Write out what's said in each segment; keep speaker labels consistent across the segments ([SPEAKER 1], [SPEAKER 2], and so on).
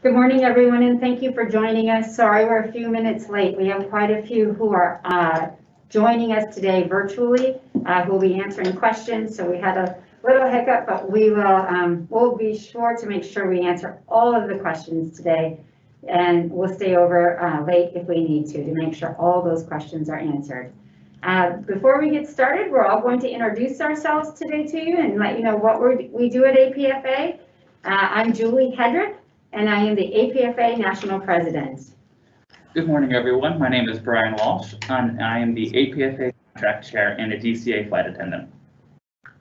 [SPEAKER 1] Good morning, everyone, and thank you for joining us. Sorry we're a few minutes late. We have quite a few who are joining us today virtually, who will be answering questions. So we had a little hiccup, but we'll be sure to make sure we answer all of the questions today, and we'll stay over late if we need to make sure all those questions are answered. Before we get started, we're all going to introduce ourselves today to you and let you know what we do at APFA. I'm Julie Hedrick, and I am the APFA National President.
[SPEAKER 2] Good morning, everyone. My name is Brian Walsh, and I am the APFA Contract Chair and a DCA Flight Attendant.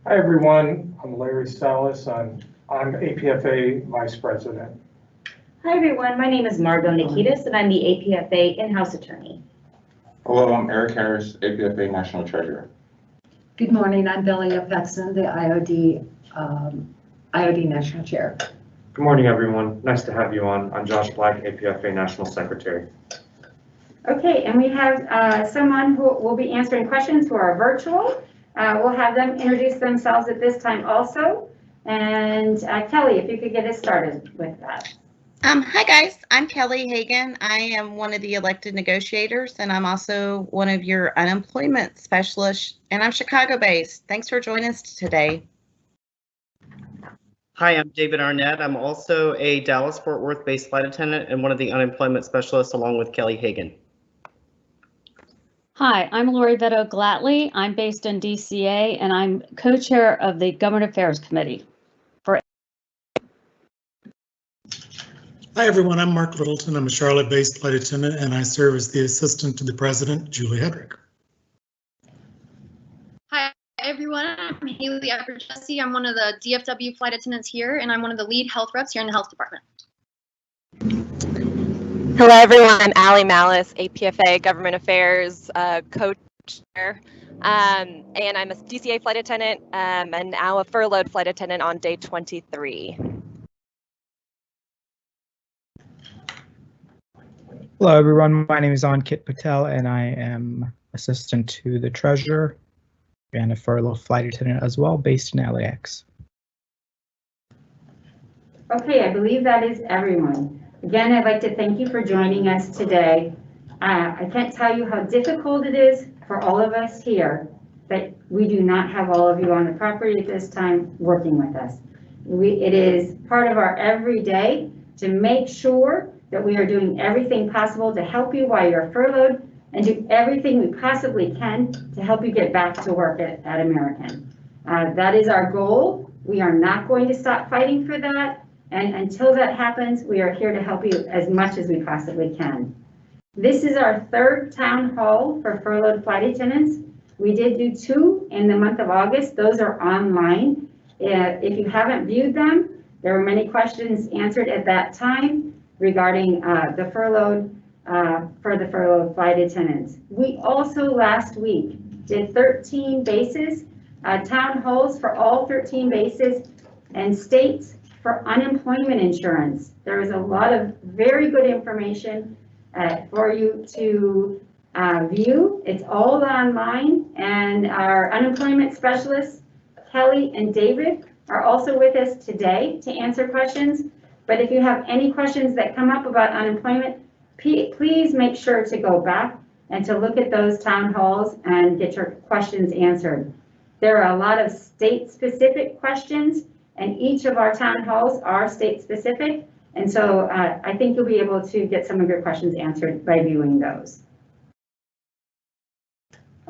[SPEAKER 3] Hi, everyone. I'm Larry Salas. I'm APFA Vice President.
[SPEAKER 4] Hi, everyone. My name is Margot Nikitas, and I'm the APFA In-House Attorney.
[SPEAKER 5] Hello, I'm Eric Harris, APFA National Treasurer.
[SPEAKER 6] Good morning. I'm Belia Pexon, the IOD National Chair.
[SPEAKER 7] Good morning, everyone. Nice to have you on. I'm Josh Black, APFA National Secretary.
[SPEAKER 1] Okay, and we have someone who will be answering questions who are virtual. We'll have them introduce themselves at this time also. And Kelly, if you could get us started with that.
[SPEAKER 8] Hi guys, I'm Kelly Hagan. I am one of the elected negotiators, and I'm also one of your unemployment specialists, and I'm Chicago based. Thanks for joining us today.
[SPEAKER 9] Hi, I'm David Arnett. I'm also a Dallas-Fort Worth-based flight attendant and one of the unemployment specialists along with Kelly Hagan.
[SPEAKER 10] Hi, I'm Lori Veto Glatley. I'm based in DCA and I'm co-chair of the Government Affairs Committee.
[SPEAKER 11] Hi everyone, I'm Mark Littleton. I'm a Charlotte-based flight attendant and I serve as the assistant to the president, Julie Hedrick.
[SPEAKER 12] Hi everyone, I'm Haley Jesse. I'm one of the DFW flight attendants here, and I'm one of the lead health reps here in the health department.
[SPEAKER 13] Hello everyone, I'm Allie Malice, APFA Government Affairs co-chair, and I'm a DCA flight attendant and now a furloughed flight attendant on day 23.
[SPEAKER 14] Hello everyone, my name is Ankit Patel and I am assistant to the treasurer and a furlough flight attendant as well, based in LAX.
[SPEAKER 1] Okay, I believe that is everyone. Again, I'd like to thank you for joining us today. I can't tell you how difficult it is for all of us here that we do not have all of you on the property at this time working with us. It is part of our everyday to make sure that we are doing everything possible to help you while you're furloughed and do everything we possibly can to help you get back to work at American. That is our goal. We are not going to stop fighting for that. And until that happens, we are here to help you as much as we possibly can. This is our third town hall for furloughed flight attendants. We did do 2 in the month of August. Those are online. If you haven't viewed them, there were many questions answered at that time regarding the furloughed flight attendants. We also last week did 13 bases, town halls for all 13 bases, and states for unemployment insurance. There is a lot of very good information for you to view. It's all online, and our unemployment specialists, Kelly and David, are also with us today to answer questions. But if you have any questions that come up about unemployment, please make sure to go back and to look at those town halls and get your questions answered. There are a lot of state-specific questions, and each of our town halls are state-specific. And so I think you'll be able to get some of your questions answered by viewing those.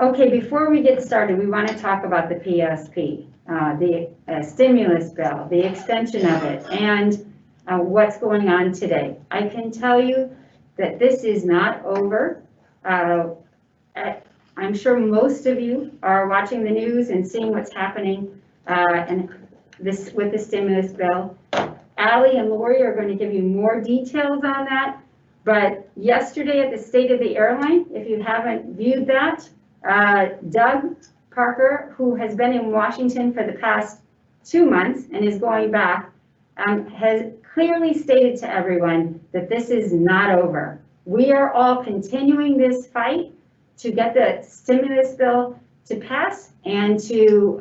[SPEAKER 1] Okay, before we get started, we want to talk about the PSP, the stimulus bill, the extension of it, and what's going on today. I can tell you that this is not over. I'm sure most of you are watching the news and seeing what's happening with the stimulus bill. Allie and Lori are going to give you more details on that. But yesterday at the State of the Airline, if you haven't viewed that, Doug Parker, who has been in Washington for the past 2 months and is going back, has clearly stated to everyone that this is not over. We are all continuing this fight to get the stimulus bill to pass and to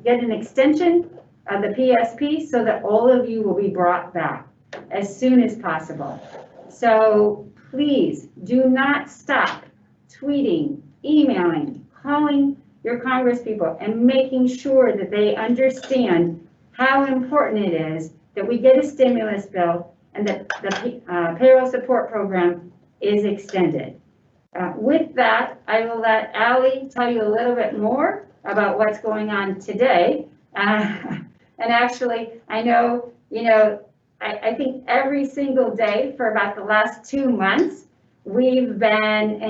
[SPEAKER 1] get an extension of the PSP so that all of you will be brought back. as soon as possible. So please do not stop tweeting, emailing, calling your congresspeople and making sure that they understand how important it is that we get a stimulus bill and that the payroll support program is extended. With that, I will let Allie tell you a little bit more about what's going on today. And actually, I know, I think every single day for about the last 2 months, we've been,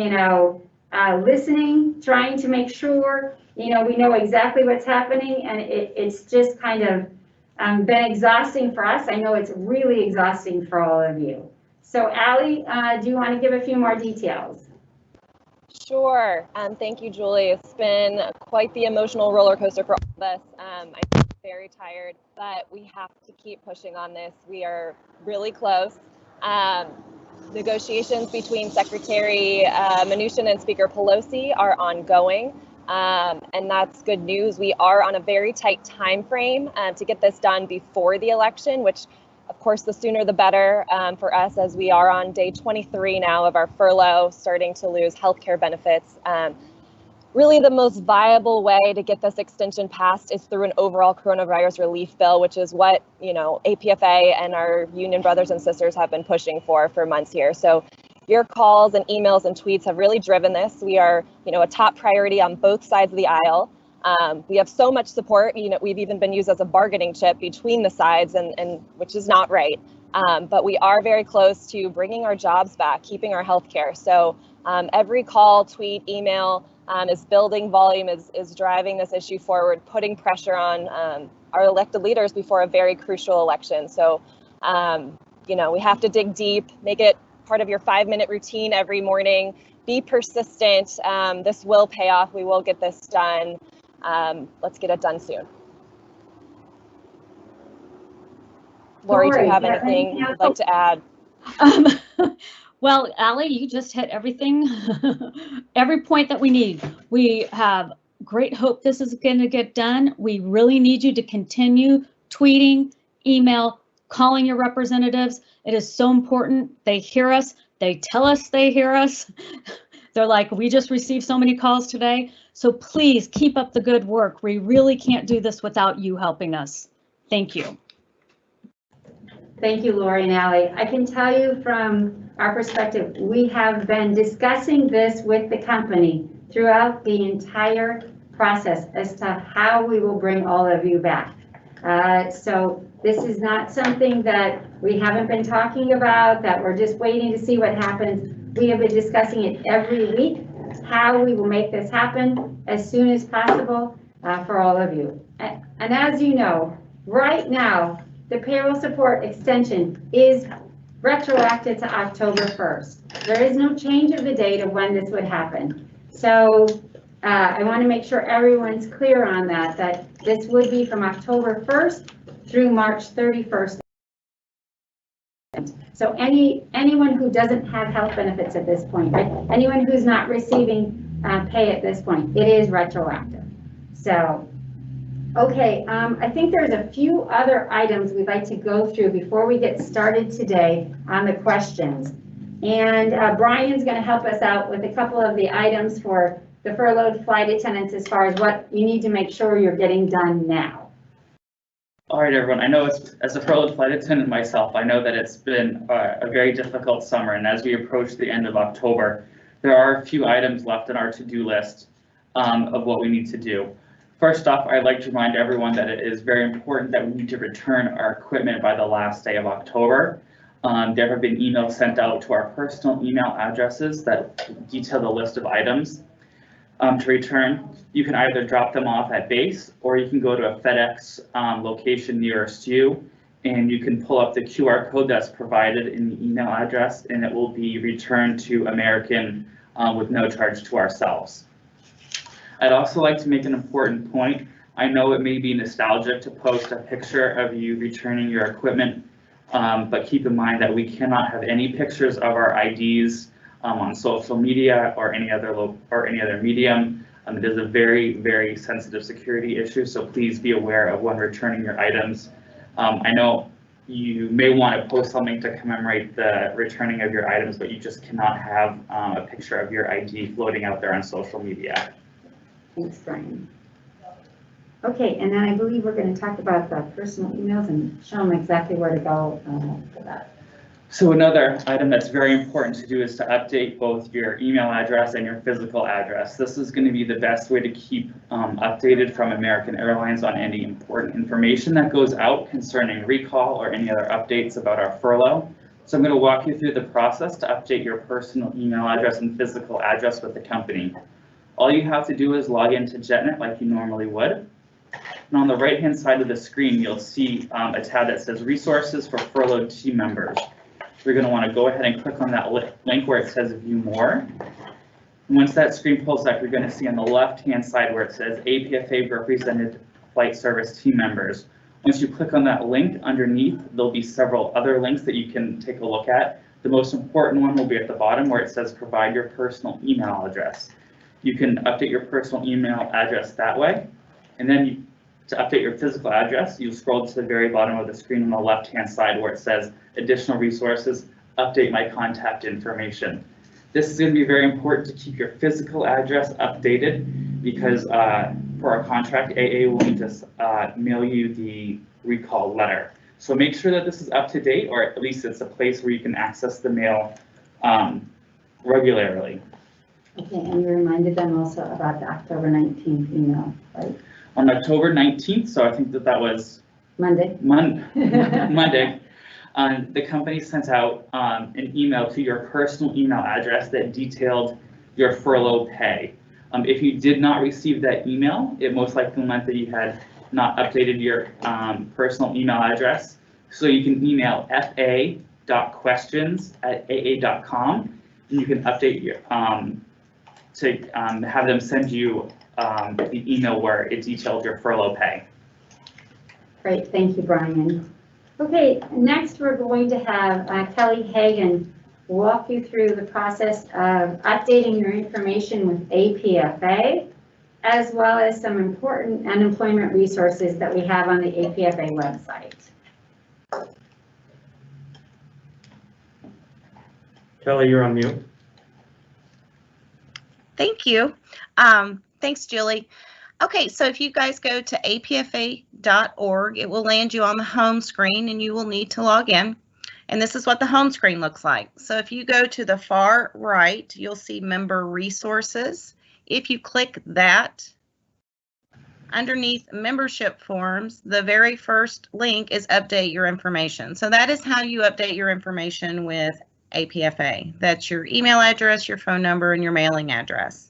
[SPEAKER 1] listening, trying to make sure, we know exactly what's happening, and it's just kind of been exhausting for us. I know it's really exhausting for all of you. So Allie, do you want to give a few more details?
[SPEAKER 13] Sure. Thank you, Julie. It's been quite the emotional roller coaster for all of us. I'm very tired, but we have to keep pushing on this. We are really close. Negotiations between Secretary Mnuchin and Speaker Pelosi are ongoing, and that's good news. We are on a very tight time frame to get this done before the election, which of course, the sooner the better for us, as we are on day 23 now of our furlough, starting to lose healthcare benefits. Really, the most viable way to get this extension passed is through an overall coronavirus relief bill, which is what APFA and our union brothers and sisters have been pushing for months here. So your calls and emails and tweets have really driven this. We are, a top priority on both sides of the aisle. We have so much support, we've even been used as a bargaining chip between the sides, and which is not right. But we are very close to bringing our jobs back, keeping our health care. So every call, tweet, email is building volume, is driving this issue forward, putting pressure on our elected leaders before a very crucial election. So, we have to dig deep, make it part of your 5-minute routine every morning, be persistent. This will pay off. We will get this done. Let's get it done soon. Lori, do you have anything you'd like to add?
[SPEAKER 10] Well, Allie, you just hit everything, every point that we need. We have great hope this is going to get done. We really need you to continue tweeting, email, calling your representatives. It is so important. They hear us. They tell us they hear us. They're like, we just received so many calls today. So please keep up the good work. We really can't do this without you helping us. Thank you.
[SPEAKER 1] Thank you, Lori and Allie. I can tell you from our perspective, we have been discussing this with the company throughout the entire process as to how we will bring all of you back. So this is not something that we haven't been talking about, that we're just waiting to see what happens. We have been discussing it every week, how we will make this happen as soon as possible for all of you. And as you know, right now, the payroll support extension is retroactive to October 1st. There is no change of the date of when this would happen. So I want to make sure everyone's clear on that this would be from October 1st through March 31st. So anyone who doesn't have health benefits at this point, right? Anyone who's not receiving pay at this point, it is retroactive. So, okay, I think there's a few other items we'd like to go through before we get started today on the questions. And Brian's going to help us out with a couple of the items for the furloughed flight attendants as far as what you need to make sure you're getting done now.
[SPEAKER 2] All right, everyone. I know as a furloughed flight attendant myself, I know that it's been a very difficult summer. And as we approach the end of October, there are a few items left on our to-do list of what we need to do. First off, I'd like to remind everyone that it is very important that we need to return our equipment by the last day of October. There have been emails sent out to our personal email addresses that detail the list of items to return. You can either drop them off at base, or you can go to a FedEx location nearest you, and you can pull up the QR code that's provided in the email address, and it will be returned to American with no charge to ourselves. I'd also like to make an important point. I know it may be nostalgic to post a picture of you returning your equipment, but keep in mind that we cannot have any pictures of our IDs on social media or any other medium. It is a very, very sensitive security issue, so please be aware of when returning your items. I know you may want to post something to commemorate the returning of your items, but you just cannot have a picture of your ID floating out there on social media.
[SPEAKER 1] Thanks, Brian. Okay, and then I believe we're going to talk about the personal emails and show them exactly where to go for that.
[SPEAKER 2] So another item that's very important to do is to update both your email address and your physical address. This is going to be the best way to keep updated from American Airlines on any important information that goes out concerning recall or any other updates about our furlough. So I'm going to walk you through the process to update your personal email address and physical address with the company. All you have to do is log into JetNet like you normally would. And on the right-hand side of the screen, you'll see a tab that says Resources for Furloughed Team Members. You're going to want to go ahead and click on that link where it says View More. And once that screen pulls up, you're going to see on the left-hand side where it says APFA Represented Flight Service Team Members. Once you click on that link underneath, there'll be several other links that you can take a look at. The most important one will be at the bottom where it says Provide Your Personal Email Address. You can update your personal email address that way. And then to update your physical address, you scroll to the very bottom of the screen on the left-hand side where it says Additional Resources, Update My Contact Information. This is going to be very important to keep your physical address updated because for our contract, AA will need to mail you the recall letter. So make sure that this is up to date, or at least it's a place where you can access the mail regularly.
[SPEAKER 1] Okay, and you reminded them also about the October 19th email, right?
[SPEAKER 2] On October 19th, so I think that was
[SPEAKER 1] Monday.
[SPEAKER 2] Monday. The company sent out an email to your personal email address that detailed your furlough pay. If you did not receive that email, it most likely meant that you had not updated your personal email address. So you can email fa.questions@aa.com and you can update your to have them send you the email where it detailed your furlough pay.
[SPEAKER 1] Great, thank you, Brian. Okay, next we're going to have Kelly Hagan walk you through the process of updating your information with APFA, as well as some important unemployment resources that we have on the APFA website.
[SPEAKER 7] Kelly, you're on mute.
[SPEAKER 8] Thank you. Thanks, Julie. Okay, so if you guys go to apfa.org, it will land you on the home screen and you will need to log in. And this is what the home screen looks like. So if you go to the far right, you'll see Member Resources. If you click that, underneath Membership Forms, the very first link is Update Your Information. So that is how you update your information with APFA. That's your email address, your phone number, and your mailing address.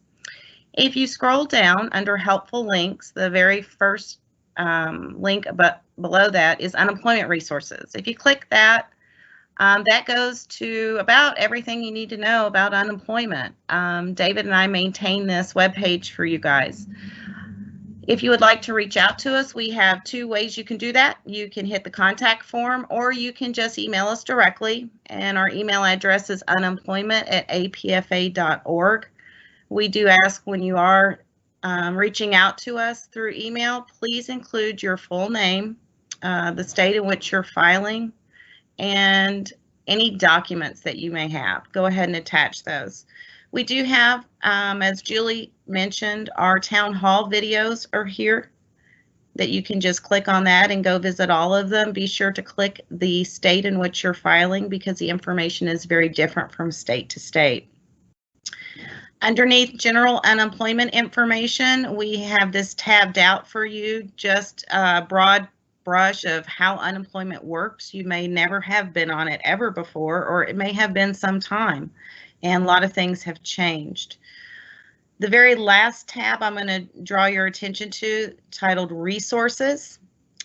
[SPEAKER 8] If you scroll down under Helpful Links, the very first link below that is Unemployment Resources. If you click that, that goes to about everything you need to know about unemployment. David and I maintain this webpage for you guys. If you would like to reach out to us, we have two ways you can do that. You can hit the contact form or you can just email us directly. And our email address is unemployment@apfa.org. We do ask when you are reaching out to us through email, please include your full name, the state in which you're filing, and any documents that you may have. Go ahead and attach those. We do have, as Julie mentioned, our town hall videos are here that you can just click on that and go visit all of them. Be sure to click the state in which you're filing because the information is very different from state to state. Underneath general unemployment information, we have this tabbed out for you, just a broad brush of how unemployment works. You may never have been on it ever before, or it may have been some time, and a lot of things have changed. The very last tab I'm going to draw your attention to, titled Resources.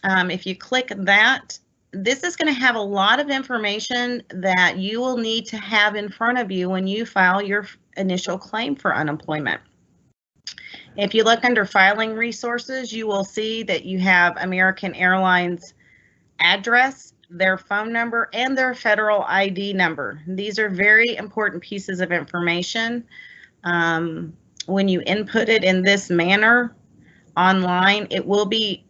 [SPEAKER 8] If you click that, this is going to have a lot of information that you will need to have in front of you when you file your initial claim for unemployment. If you look under filing resources, you will see that you have American Airlines address, their phone number, and their federal ID number. These are very important pieces of information. When you input it in this manner online, it will be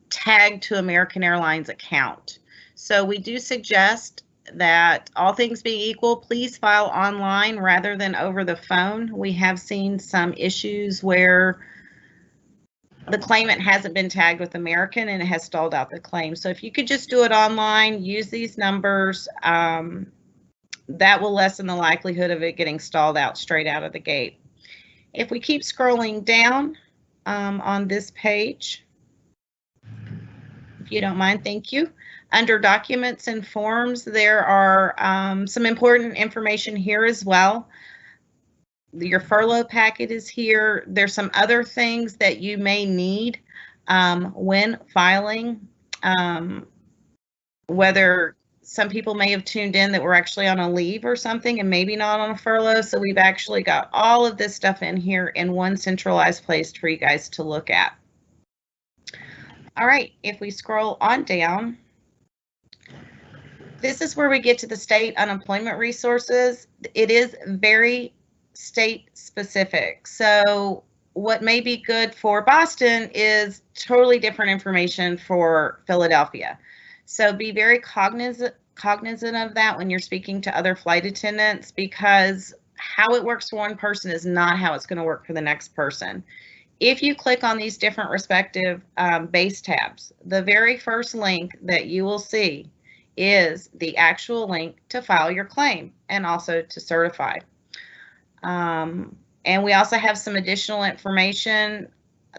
[SPEAKER 8] tagged to American Airlines account. So we do suggest that all things being equal, please file online rather than over the phone. We have seen some issues where the claimant hasn't been tagged with American and it has stalled out the claim. So if you could just do it online, use these numbers, that will lessen the likelihood of it getting stalled out straight out of the gate. If we keep scrolling down on this page, if you don't mind, thank you. Under documents and forms, there are some important information here as well. Your furlough packet is here. There's some other things that you may need when filing, whether some people may have tuned in that we're actually on a leave or something and maybe not on a furlough. So we've actually got all of this stuff in here in one centralized place for you guys to look at. All right, if we scroll on down, this is where we get to the state unemployment resources. It is very state specific. So what may be good for Boston is totally different information for Philadelphia. So be very cognizant of that when you're speaking to other flight attendants, because how it works for one person is not how it's going to work for the next person. If you click on these different respective base tabs, the very first link that you will see is the actual link to file your claim and also to certify. And we also have some additional information,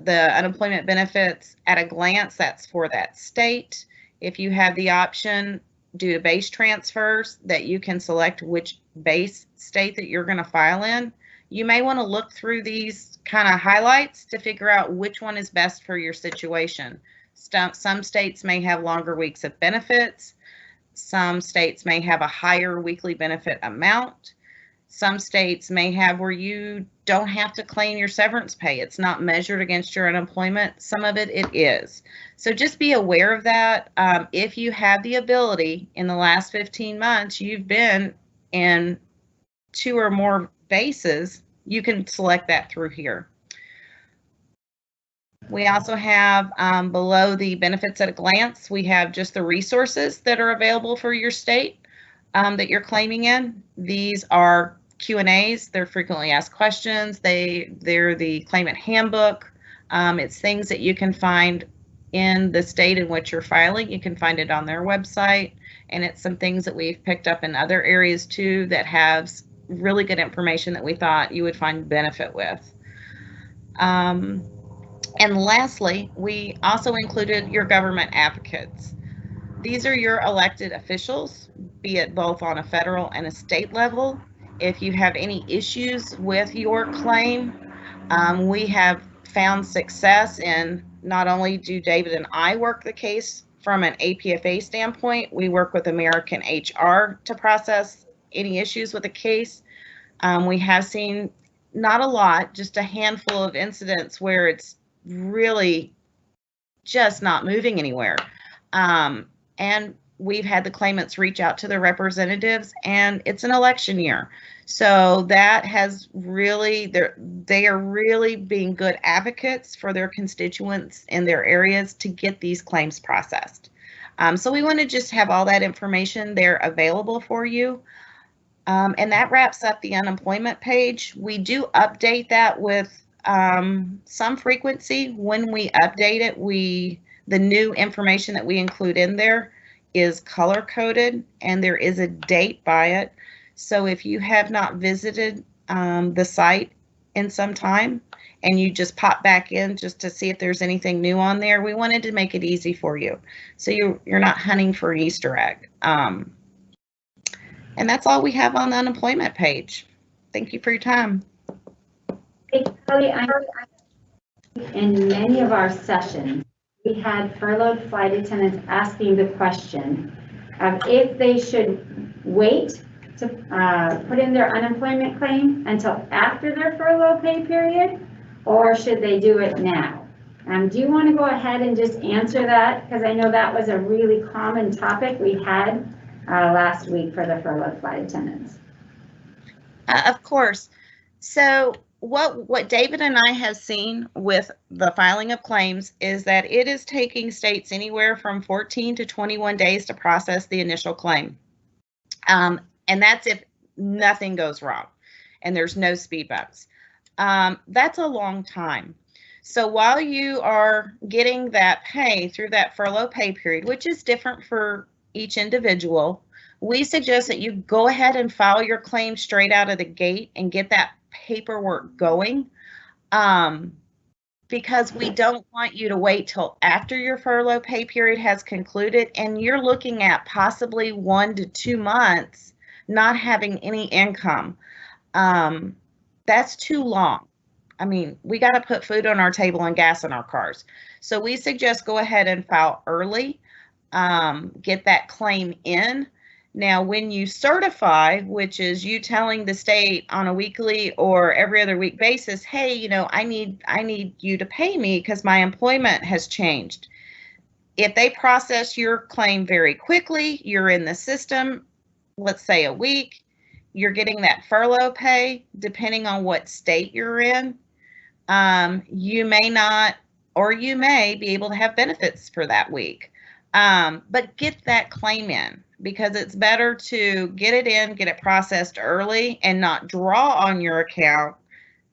[SPEAKER 8] the unemployment benefits at a glance, that's for that state. If you have the option due to base transfers that you can select which base state that you're going to file in, you may want to look through these kind of highlights to figure out which one is best for your situation. Some states may have longer weeks of benefits. Some states may have a higher weekly benefit amount. Some states may have where you don't have to claim your severance pay. It's not measured against your unemployment. Some of it is. So just be aware of that. If you have the ability in the last 15 months, you've been in 2 or more bases, you can select that through here. We also have below the benefits at a glance, we have just the resources that are available for your state that you're claiming in. These are Q&As, they're frequently asked questions, they're the claimant handbook. It's things that you can find in the state in which you're filing. You can find it on their website, and it's some things that we've picked up in other areas too that has really good information that we thought you would find benefit with. And lastly, we also included your government advocates. These are your elected officials, be it both on a federal and a state level. If you have any issues with your claim, we have found success in not only do David and I work the case from an APFA standpoint, we work with American HR to process any issues with a case. We have seen not a lot, just a handful of incidents where it's really just not moving anywhere. And we've had the claimants reach out to their representatives, and it's an election year. So that has really, they are really being good advocates for their constituents in their areas to get these claims processed. So we want to just have all that information there available for you. And that wraps up the unemployment page. We do update that with some frequency. When we update it, the new information that we include in there is color coded, and there is a date by it. So if you have not visited the site in some time and you just pop back in just to see if there's anything new on there, we wanted to make it easy for you, so you're not hunting for an Easter egg. And that's all we have on the unemployment page. Thank you for your time.
[SPEAKER 1] Hey, Kelly, in many of our sessions, we had furloughed flight attendants asking the question of if they should wait to put in their unemployment claim until after their furlough pay period, or should they do it now? Do you want to go ahead and just answer that? Because I know that was a really common topic we had last week for the furloughed flight attendants.
[SPEAKER 8] Of course. So what David and I have seen with the filing of claims is that it is taking states anywhere from 14 to 21 days to process the initial claim. And that's if nothing goes wrong and there's no speed bumps. That's a long time. So while you are getting that pay through that furlough pay period, which is different for each individual, we suggest that you go ahead and file your claim straight out of the gate and get that paperwork going, because we don't want you to wait till after your furlough pay period has concluded and you're looking at possibly 1 to 2 months not having any income. That's too long. I mean, we got to put food on our table and gas in our cars. So we suggest go ahead and file early, get that claim in. Now, when you certify, which is you telling the state on a weekly or every other week basis, hey, you know, I need you to pay me because my employment has changed. If they process your claim very quickly, you're in the system, let's say a week, you're getting that furlough pay, depending on what state you're in. You may not, or you may be able to have benefits for that week. But get that claim in, because it's better to get it in, get it processed early and not draw on your account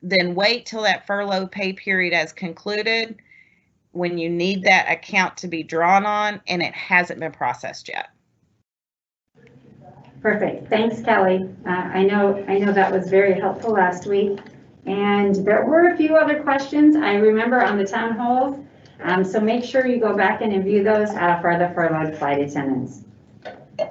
[SPEAKER 8] than wait till that furlough pay period has concluded when you need that account to be drawn on and it hasn't been processed yet.
[SPEAKER 1] Perfect. Thanks, Kelly. I know that was very helpful last week. And there were a few other questions I remember on the town hall. So make sure you go back and review those for the furloughed flight attendants.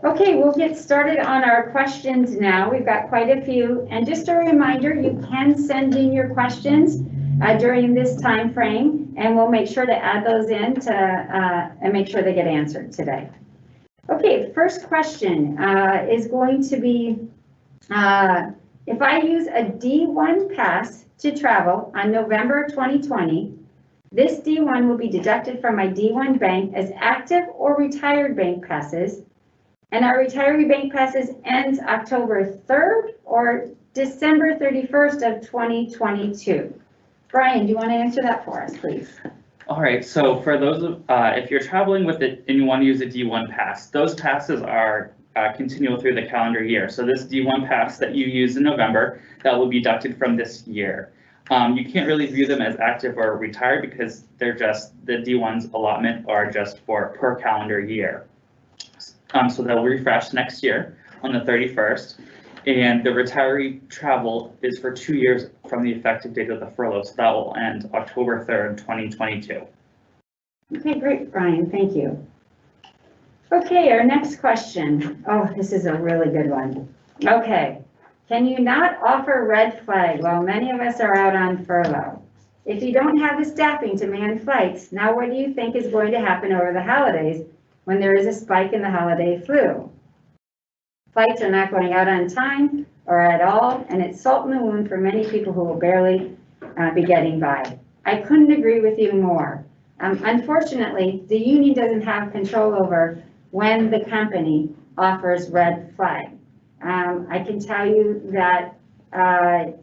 [SPEAKER 1] Okay, we'll get started on our questions now. We've got quite a few. And just a reminder, you can send in your questions during this time frame, and we'll make sure to add those in and make sure they get answered today. Okay, first question is going to be, if I use a D1 pass to travel on November 2020, this D1 will be deducted from my D1 bank as active or retired bank passes, and our retiree bank passes ends October 3rd or December 31st of 2022. Brian, do you want to answer that for us, please?
[SPEAKER 2] All right, so for those, if you're traveling with it and you want to use a D1 pass, those passes are continual through the calendar year. So this D1 pass that you use in November, that will be deducted from this year. You can't really view them as active or retired because they're just, the D1's allotment are just for per calendar year. So they'll refresh next year on the 31st. And the retiree travel is for 2 years from the effective date of the furlough. So that will end October 3rd, 2022.
[SPEAKER 1] Okay, great, Brian, thank you. Okay, our next question. Oh, this is a really good one. Okay, can you not offer red flag while many of us are out on furlough? If you don't have the staffing to man flights, now what do you think is going to happen over the holidays when there is a spike in the holiday flu? Flights are not going out on time or at all, and it's salt in the wound for many people who will barely be getting by. I couldn't agree with you more. Unfortunately, the union doesn't have control over when the company offers red flag. I can tell you that,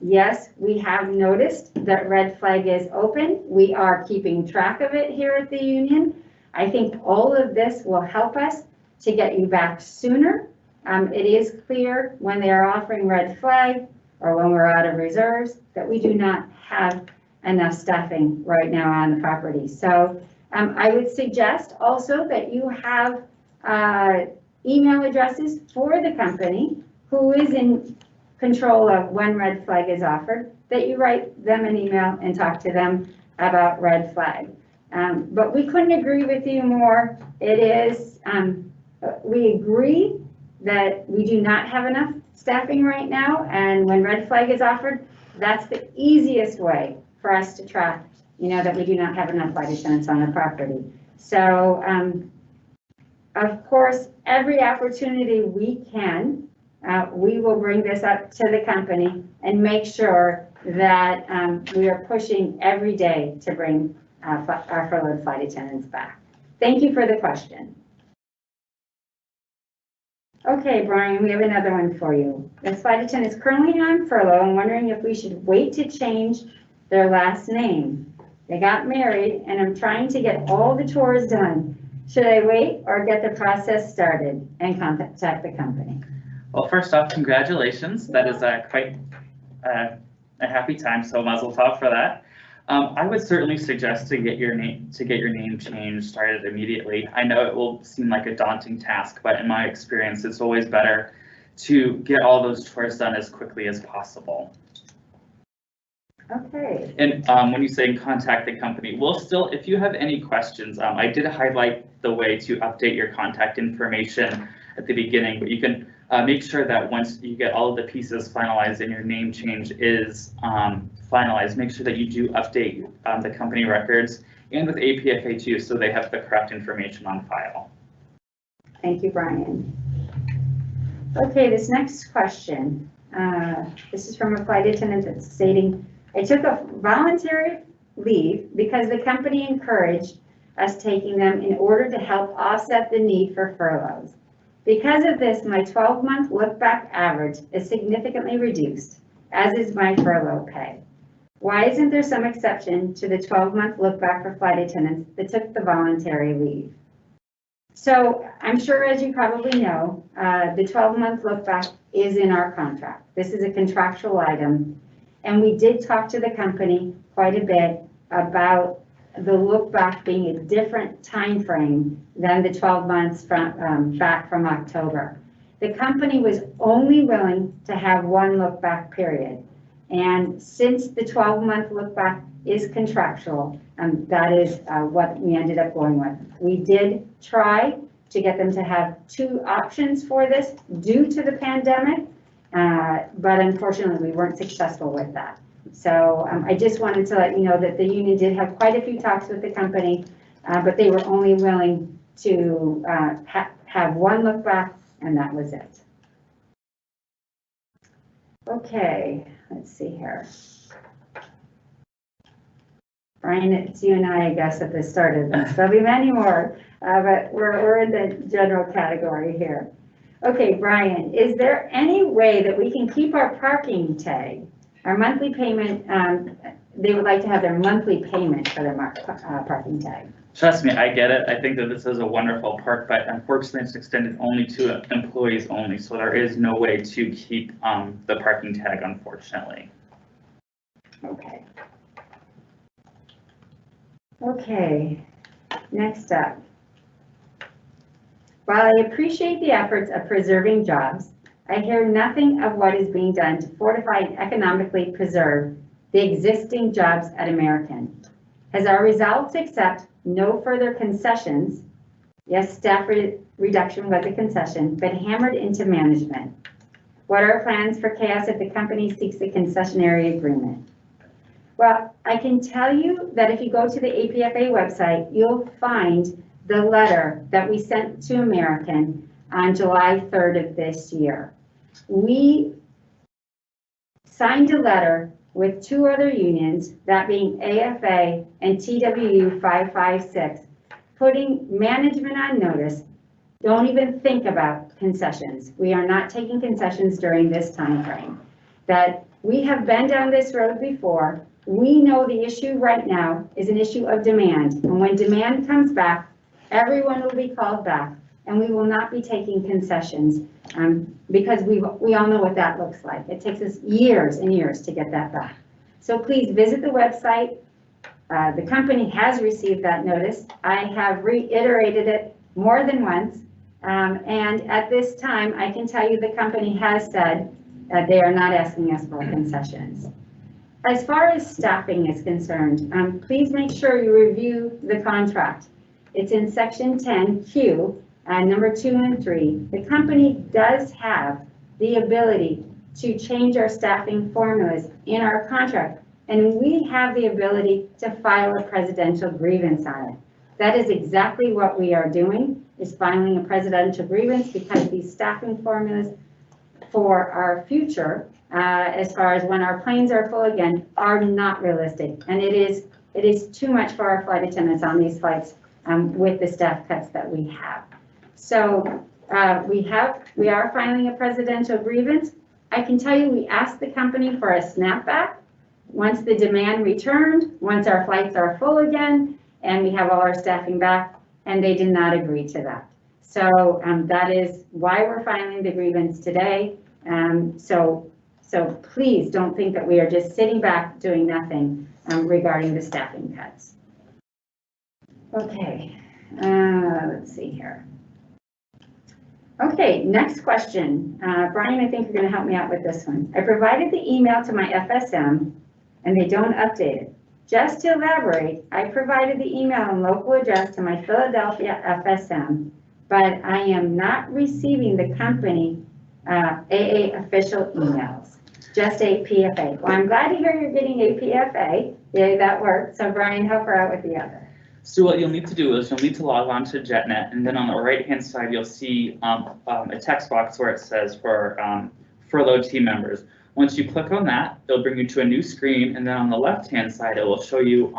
[SPEAKER 1] yes, we have noticed that red flag is open. We are keeping track of it here at the union. I think all of this will help us to get you back sooner. It is clear when they are offering red flag or when we're out of reserves that we do not have enough staffing right now on the property. So I would suggest also that you have email addresses for the company who is in control of when red flag is offered, that you write them an email and talk to them about red flag. But we couldn't agree with you more. It is, we agree that we do not have enough staffing right now, and when red flag is offered, that's the easiest way for us to track, you know, that we do not have enough flight attendants on the property. So, of course, every opportunity we can, we will bring this up to the company and make sure that we are pushing every day to bring our furloughed flight attendants back. Thank you for the question. Okay, Brian, we have another one for you. The flight attendant is currently on furlough and wondering if we should wait to change their last name. They got married and I'm trying to get all the chores done. Should I wait or get the process started and contact the company?
[SPEAKER 2] Well, first off, congratulations. That is quite a happy time, so mazel tov for that. I would certainly suggest to get your name change started immediately. I know it will seem like a daunting task, but in my experience, it's always better to get all those chores done as quickly as possible.
[SPEAKER 1] Okay.
[SPEAKER 2] And when you say contact the company, we'll still, if you have any questions, I did highlight the way to update your contact information at the beginning, but you can make sure that once you get all of the pieces finalized and your name change is finalized, make sure that you do update the company records and with APFA too, so they have the correct information on file.
[SPEAKER 1] Thank you, Brian. Okay, this next question. This is from a flight attendant that's stating, I took a voluntary leave because the company encouraged us taking them in order to help offset the need for furloughs. Because of this, my 12-month look-back average is significantly reduced, as is my furlough pay. Why isn't there some exception to the 12-month look-back for flight attendants that took the voluntary leave? So I'm sure, as you probably know, the 12-month look-back is in our contract. This is a contractual item. And we did talk to the company quite a bit about the look back being a different time frame than the 12 months from back from October. The company was only willing to have one look back period. And since the 12-month look back is contractual, that is what we ended up going with. We did try to get them to have 2 options for this due to the pandemic. But unfortunately, we weren't successful with that. So I just wanted to let you know that the union did have quite a few talks with the company, but they were only willing to have one look back, and that was it. Okay, let's see here. Brian, it's you and I guess, at the start of this. There'll be many more, but we're in the general category here. Okay, Brian, is there any way that we can keep our parking tag, our monthly payment, they would like to have their monthly payment for their parking tag?
[SPEAKER 2] Trust me, I get it. I think that this is a wonderful perk, but unfortunately it's extended only to employees only. So there is no way to keep the parking tag, unfortunately.
[SPEAKER 1] Okay. Okay, next up. While I appreciate the efforts of preserving jobs, I hear nothing of what is being done to fortify and economically preserve the existing jobs at American. As our results accept no further concessions, yes, staff reduction was a concession, but hammered into management. What are plans for chaos if the company seeks a concessionary agreement? Well, I can tell you that if you go to the APFA website, you'll find the letter that we sent to American on July 3rd of this year. We signed a letter with 2 other unions, that being AFA and TWU 556, putting management on notice. Don't even think about concessions. We are not taking concessions during this time frame. That we have been down this road before. We know the issue right now is an issue of demand. And when demand comes back, everyone will be called back, and we will not be taking concessions because we all know what that looks like. It takes us years and years to get that back. So please visit the website. The company has received that notice. I have reiterated it more than once. And at this time, I can tell you the company has said that they are not asking us for concessions. As far as staffing is concerned, please make sure you review the contract. It's in section 10Q, number 2 and 3. The company does have the ability to change our staffing formulas in our contract, and we have the ability to file a presidential grievance on it. That is exactly what we are doing, is filing a presidential grievance, because these staffing formulas for our future, as far as when our planes are full again, are not realistic. And it is too much for our flight attendants on these flights with the staff cuts that we have. So we are filing a presidential grievance. I can tell you, we asked the company for a snapback once the demand returned, once our flights are full again, and we have all our staffing back, and they did not agree to that. So that is why we're filing the grievance today. So please don't think that we are just sitting back doing nothing regarding the staffing cuts. Okay, let's see here. Okay, next question. Brian, I think you're going to help me out with this one. I provided the email to my FSM and they don't update it. Just to elaborate, I provided the email and local address to my Philadelphia FSM, but I am not receiving the company AA official emails, just APFA. Well, I'm glad to hear you're getting APFA. Yeah, that worked. So Brian, help her out with the other.
[SPEAKER 2] So what you'll need to do is you'll need to log on to JetNet, and then on the right-hand side, you'll see a text box where it says for furloughed team members. Once you click on that, it'll bring you to a new screen, and then on the left-hand side, it will show you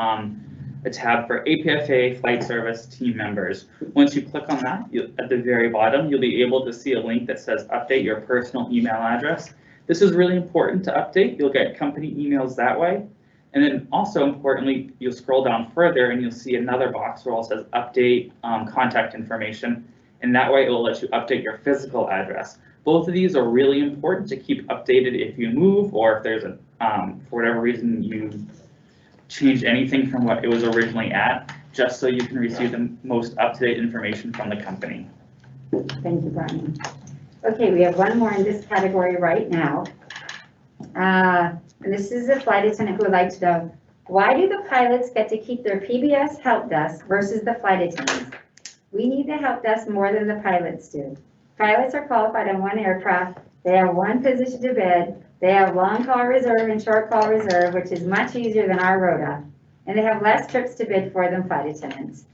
[SPEAKER 2] a tab for APFA flight service team members. Once you click on that, at the very bottom, you'll be able to see a link that says update your personal email address. This is really important to update. You'll get company emails that way. And then also importantly, you'll scroll down further and you'll see another box where it says update contact information. And that way it will let you update your physical address. Both of these are really important to keep updated if you move or if there's a, for whatever reason you changed anything from what it was originally at, just so you can receive the most up-to-date information from the company.
[SPEAKER 1] Thank you, Brian. Okay, we have one more in this category right now. And this is a flight attendant who would like to know, why do the pilots get to keep their PBS help desk versus the flight attendants? We need the help desk more than the pilots do. Pilots are qualified on one aircraft. They have one position to bid. They have long call reserve and short call reserve, which is much easier than our ROTA. And they have less trips to bid for than flight attendants.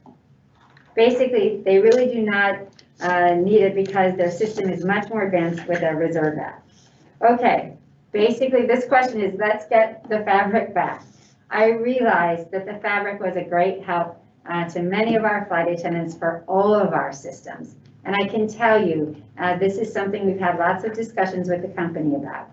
[SPEAKER 1] Basically, they really do not need it because their system is much more advanced with a reserve app. Okay. Basically, this question is, let's get the fabric back. I realized that the fabric was a great help to many of our flight attendants for all of our systems. And I can tell you, this is something we've had lots of discussions with the company about.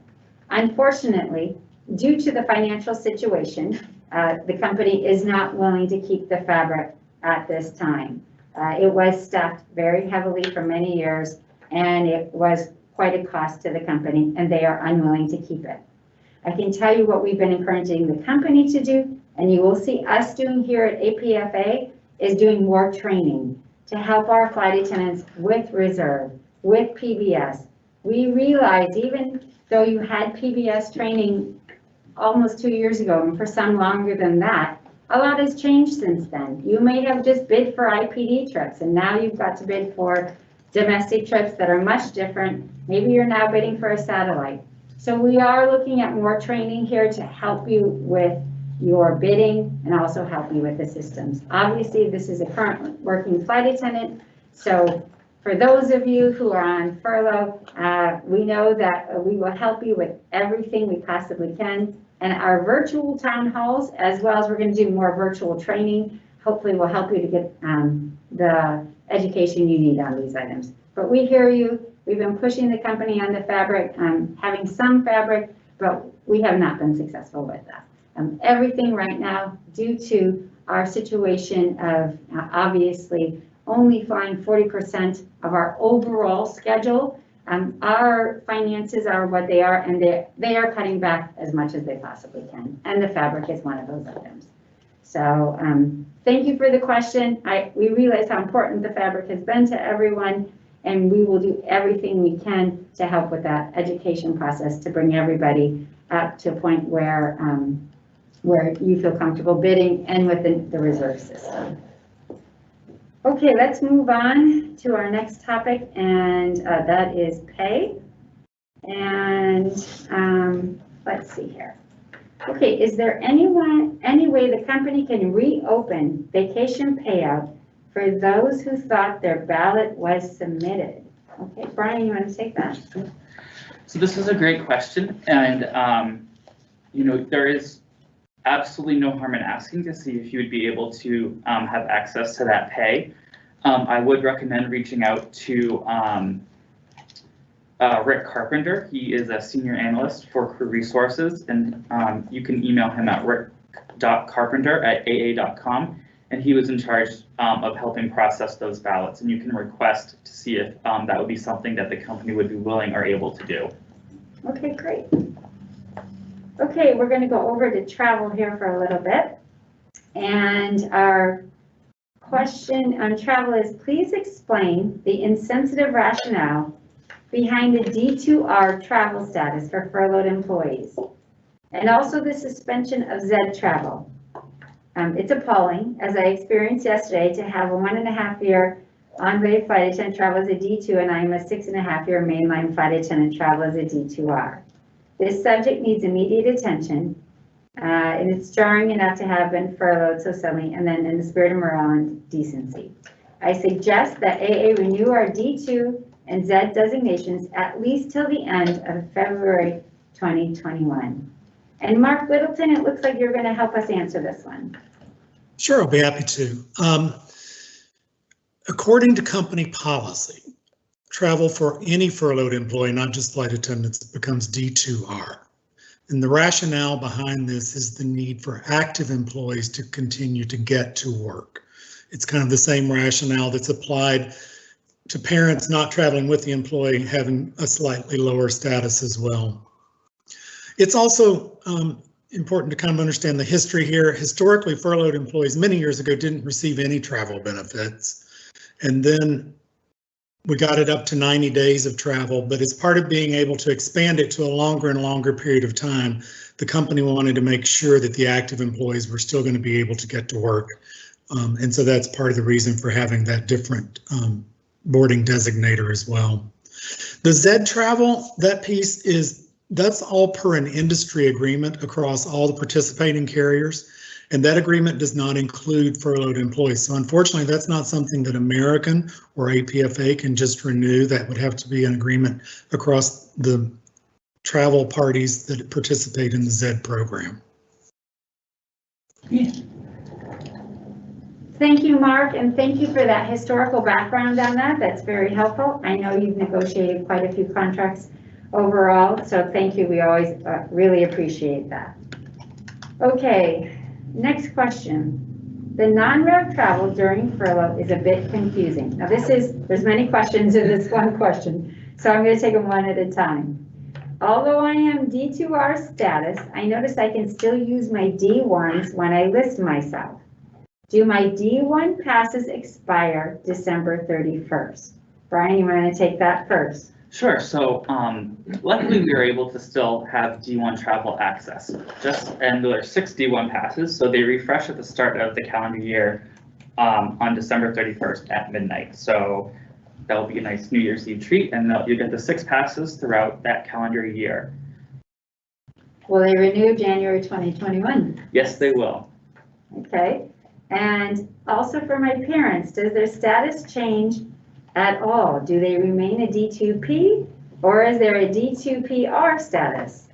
[SPEAKER 1] Unfortunately, due to the financial situation, the company is not willing to keep the fabric at this time. It was staffed very heavily for many years, and it was quite a cost to the company, and they are unwilling to keep it. I can tell you what we've been encouraging the company to do, and you will see us doing here at APFA, is doing more training to help our flight attendants with reserve, with PBS. We realize even though you had PBS training almost 2 years ago, and for some longer than that, a lot has changed since then. You may have just bid for IPD trips, and now you've got to bid for domestic trips that are much different. Maybe you're now bidding for a satellite. So we are looking at more training here to help you with your bidding and also help you with the systems. Obviously, this is a current working flight attendant. So for those of you who are on furlough, we know that we will help you with everything we possibly can. And our virtual town halls, as well as we're going to do more virtual training, hopefully will help you to get the education you need on these items. But we hear you. We've been pushing the company on the fabric, having some fabric, but we have not been successful with that. Everything right now, due to our situation of obviously only flying 40% of our overall schedule, our finances are what they are, and they are cutting back as much as they possibly can. And the fabric is one of those items. So thank you for the question. We realize how important the fabric has been to everyone, and we will do everything we can to help with that education process to bring everybody up to a point where you feel comfortable bidding and within the reserve system. Okay, let's move on to our next topic, and that is pay. And let's see here. Okay, is there any way the company can reopen vacation payout for those who thought their ballot was submitted? Okay, Brian, you want to take that?
[SPEAKER 2] So this is a great question, and you know, there is absolutely no harm in asking to see if you would be able to have access to that pay. I would recommend reaching out to Rick Carpenter. He is a senior analyst for Crew Resources, and you can email him at rick.carpenter@aa.com. And he was in charge of helping process those ballots, and you can request to see if that would be something that the company would be willing or able to do.
[SPEAKER 1] Okay, great. Okay, we're going to go over to travel here for a little bit. And our question on travel is, please explain the insensitive rationale behind the D2R travel status for furloughed employees, and also the suspension of Z travel. It's appalling, as I experienced yesterday, to have a 1.5-year on-grade flight attendant travel as a D2, and I'm a 6.5-year mainline flight attendant travel as a D2R. This subject needs immediate attention, and it's jarring enough to have been furloughed so suddenly, and then in the spirit of morale and decency. I suggest that AA renew our D2 and Z designations at least till the end of February 2021. And Mark Littleton, it looks like you're going to help us answer this one.
[SPEAKER 11] Sure, I'll be happy to. According to company policy, travel for any furloughed employee, not just flight attendants, becomes D2R. And the rationale behind this is the need for active employees to continue to get to work. It's kind of the same rationale that's applied to parents not traveling with the employee having a slightly lower status as well. It's also important to kind of understand the history here. Historically, furloughed employees many years ago didn't receive any travel benefits. And then we got it up to 90 days of travel, but as part of being able to expand it to a longer and longer period of time, the company wanted to make sure that the active employees were still going to be able to get to work. And so that's part of the reason for having that different boarding designator as well. The Z travel, that piece that's all per an industry agreement across all the participating carriers, and that agreement does not include furloughed employees. So unfortunately, that's not something that American or APFA can just renew. That would have to be an agreement across the travel parties that participate in the Z program.
[SPEAKER 1] Yeah. Thank you, Mark, and thank you for that historical background on that. That's very helpful. I know you've negotiated quite a few contracts overall, so thank you. We always really appreciate that. Okay, next question. The non-rev travel during furlough is a bit confusing. Now there's many questions in this one question, so I'm going to take them one at a time. Although I am D2R status, I notice I can still use my D1s when I list myself. Do my D1 passes expire December 31st? Brian, you want to take that first?
[SPEAKER 2] Sure. So luckily we were able to still have D1 travel access. And there are 6 D1 passes, so they refresh at the start of the calendar year on December 31st at midnight. So that'll be a nice New Year's Eve treat, and you get the 6 passes throughout that calendar year.
[SPEAKER 1] Will they renew January 2021?
[SPEAKER 2] Yes, they will.
[SPEAKER 1] Okay. And also for my parents, does their status change at all? Do they remain a D2P, or is there a D2PR status?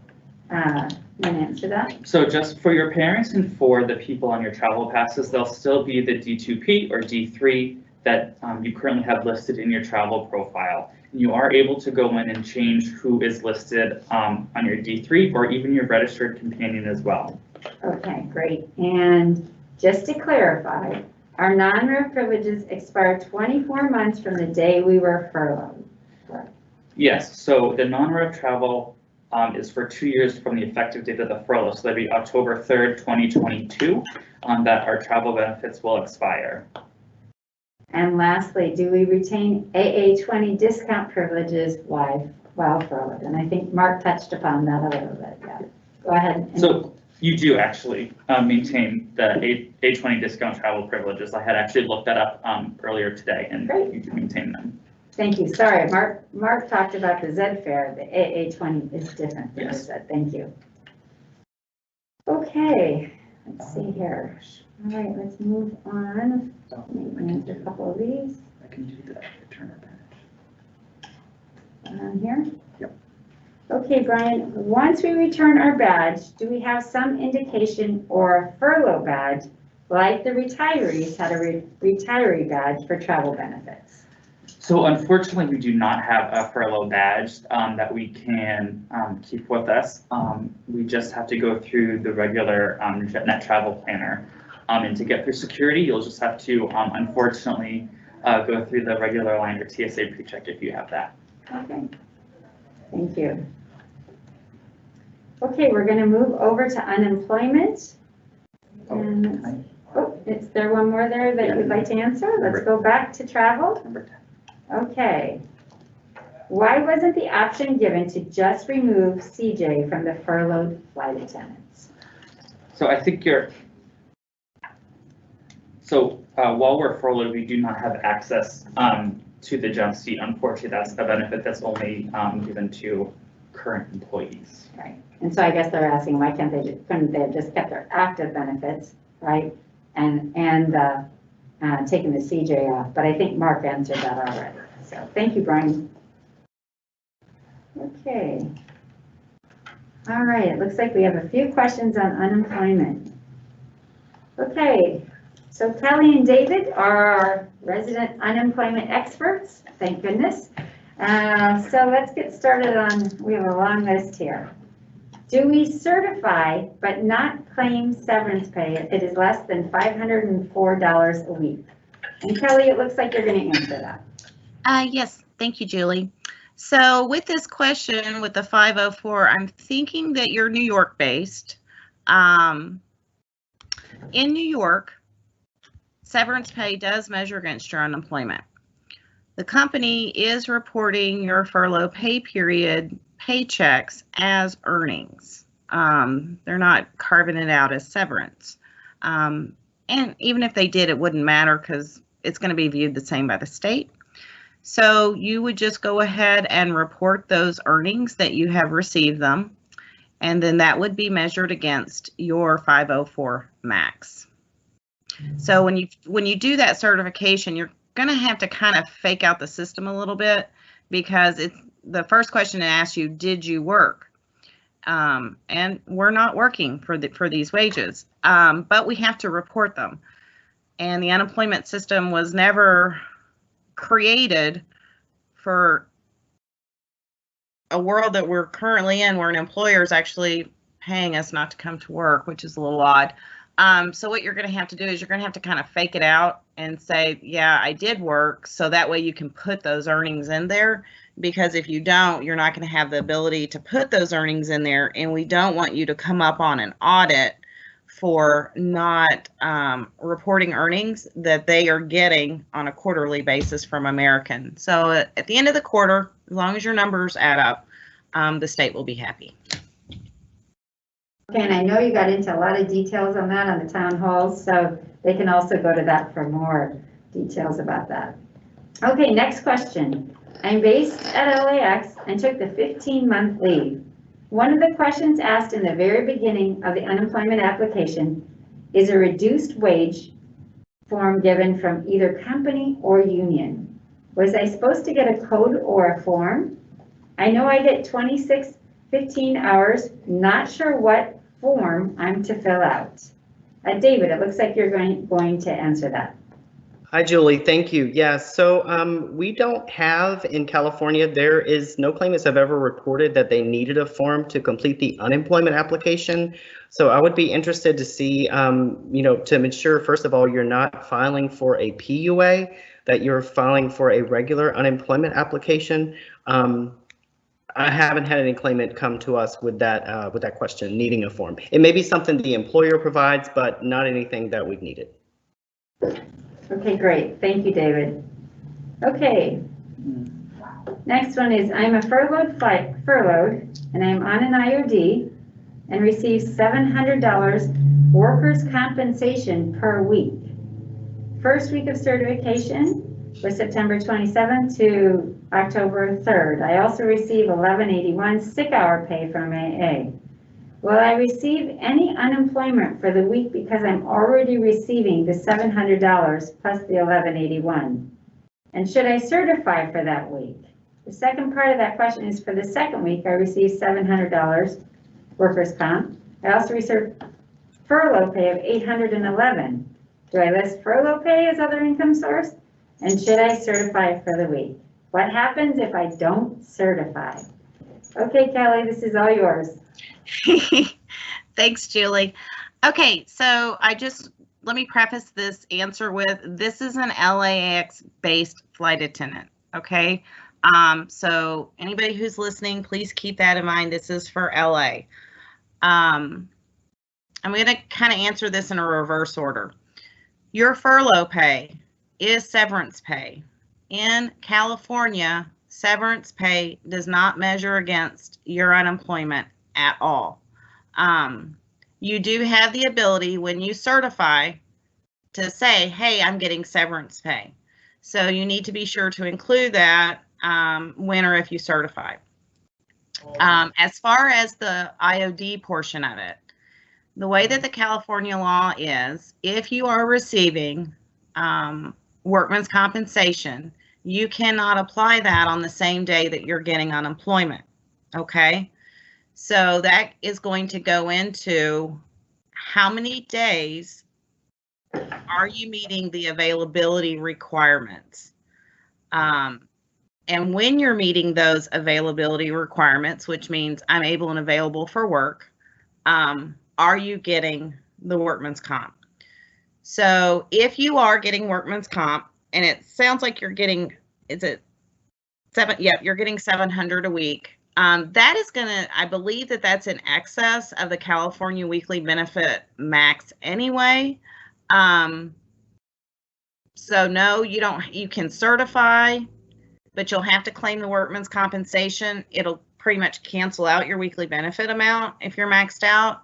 [SPEAKER 1] You want to answer that?
[SPEAKER 2] So just for your parents and for the people on your travel passes, they'll still be the D2P or D3 that you currently have listed in your travel profile. And you are able to go in and change who is listed on your D3 or even your registered companion as well.
[SPEAKER 1] Okay, great. And just to clarify, our non-rev privileges expire 24 months from the day we were furloughed. Correct.
[SPEAKER 2] Yes, so the non-rev travel is for 2 years from the effective date of the furlough. So that'd be October 3rd, 2022, that our travel benefits will expire.
[SPEAKER 1] And lastly, do we retain AA20 discount privileges while furloughed? And I think Mark touched upon that a little bit. Yeah. Go ahead.
[SPEAKER 2] So you do actually maintain the A20 discount travel privileges. I had actually looked that up earlier today, and great. You do maintain them.
[SPEAKER 1] Thank you. Sorry, Mark talked about the Z fare. The AA20 is different than
[SPEAKER 2] yes.
[SPEAKER 1] the Z. Thank you. Okay, let's see here. All right, let's move on. Let me answer a couple of these.
[SPEAKER 2] I can do the returner badge.
[SPEAKER 1] On here?
[SPEAKER 2] Yep.
[SPEAKER 1] Okay, Brian, once we return our badge, do we have some indication or a furlough badge like the retirees had a retiree badge for travel benefits?
[SPEAKER 2] So unfortunately, we do not have a furlough badge that we can keep with us. We just have to go through the regular net travel planner. And to get through security, you'll just have to, unfortunately, go through the regular line or TSA pre-check if you have that.
[SPEAKER 1] Okay, thank you. Okay, we're going to move over to unemployment. And, is there one more there that you'd like to answer? Let's go back to travel.
[SPEAKER 2] Number 10.
[SPEAKER 1] Okay. Why wasn't the option given to just remove CJ from the furloughed flight attendants?
[SPEAKER 2] So I think while we're furloughed, we do not have access to the jump seat. Unfortunately, that's a benefit that's only given to current employees.
[SPEAKER 1] Right. And so I guess they're asking, why couldn't they have just kept their active benefits, right? And taken the CJ off, but I think Mark answered that already. So thank you, Brian. Okay. All right, it looks like we have a few questions on unemployment. Okay, so Kelly and David are our resident unemployment experts, thank goodness. So let's get started on, we have a long list here. Do we certify but not claim severance pay if it is less than $504 a week? And Kelly, it looks like you're going to answer that.
[SPEAKER 8] Yes, thank you, Julie. So with this question with the 504, I'm thinking that you're New York based. In New York, severance pay does measure against your unemployment. The company is reporting your furlough pay period paychecks as earnings. They're not carving it out as severance. And even if they did, it wouldn't matter because it's going to be viewed the same by the state. So you would just go ahead and report those earnings that you have received them, and then that would be measured against your 504 max. So when you do that certification, you're going to have to kind of fake out the system a little bit, because it's the first question it asks you, did you work? And we're not working for these wages, but we have to report them. And the unemployment system was never created for a world that we're currently in, where an employer is actually paying us not to come to work, which is a little odd. So what you're going to have to do is you're going to have to kind of fake it out and say, yeah, I did work. So that way you can put those earnings in there, because if you don't, you're not going to have the ability to put those earnings in there. And we don't want you to come up on an audit for not reporting earnings that they are getting on a quarterly basis from American. So at the end of the quarter, as long as your numbers add up, the state will be happy.
[SPEAKER 1] Okay, and I know you got into a lot of details on that on the town halls, so they can also go to that for more details about that. Okay, next question. I'm based at LAX and took the 15-month leave. One of the questions asked in the very beginning of the unemployment application is a reduced wage form given from either company or union. Was I supposed to get a code or a form? I know I get 26 15 hours, not sure what form I'm to fill out. David, it looks like you're going to answer that.
[SPEAKER 9] Hi, Julie. Thank you. Yes. So we don't have in California, there is no claimants have ever reported that they needed a form to complete the unemployment application. So I would be interested to see, to ensure, first of all, you're not filing for a PUA, that you're filing for a regular unemployment application. I haven't had any claimant come to us with that question, needing a form. It may be something the employer provides, but not anything that we've needed.
[SPEAKER 1] Okay, great. Thank you, David. Okay. Next one is, I'm a furloughed, and I'm on an IOD and receive $700 workers' compensation per week. First week of certification was September 27th to October 3rd. I also receive $11.81 sick hour pay from AA. Will I receive any unemployment for the week because I'm already receiving the $700 plus the $11.81? And should I certify for that week? The second part of that question is, for the second week, I received $700 workers' comp. I also received furlough pay of $811. Do I list furlough pay as other income source? And should I certify for the week? What happens if I don't certify? Okay, Kelly, this is all yours.
[SPEAKER 8] Thanks, Julie. Okay, so let me preface this answer with, this is an LAX-based flight attendant, okay? So anybody who's listening, please keep that in mind. This is for LA. I'm going to kind of answer this in a reverse order. Your furlough pay is severance pay. In California, severance pay does not measure against your unemployment at all. You do have the ability when you certify to say, hey, I'm getting severance pay. So you need to be sure to include that when or if you certify. As far as the IOD portion of it, the way that the California law is, if you are receiving workman's compensation, you cannot apply that on the same day that you're getting unemployment, okay? So that is going to go into how many days are you meeting the availability requirements? And when you're meeting those availability requirements, which means I'm able and available for work, are you getting the workman's comp? So if you are getting workman's comp, and it sounds like you're getting, is it you're getting $700 a week. That is gonna, I believe that that's in excess of the California weekly benefit max anyway. So no, you can certify, but you'll have to claim the workman's compensation. It'll pretty much cancel out your weekly benefit amount if you're maxed out.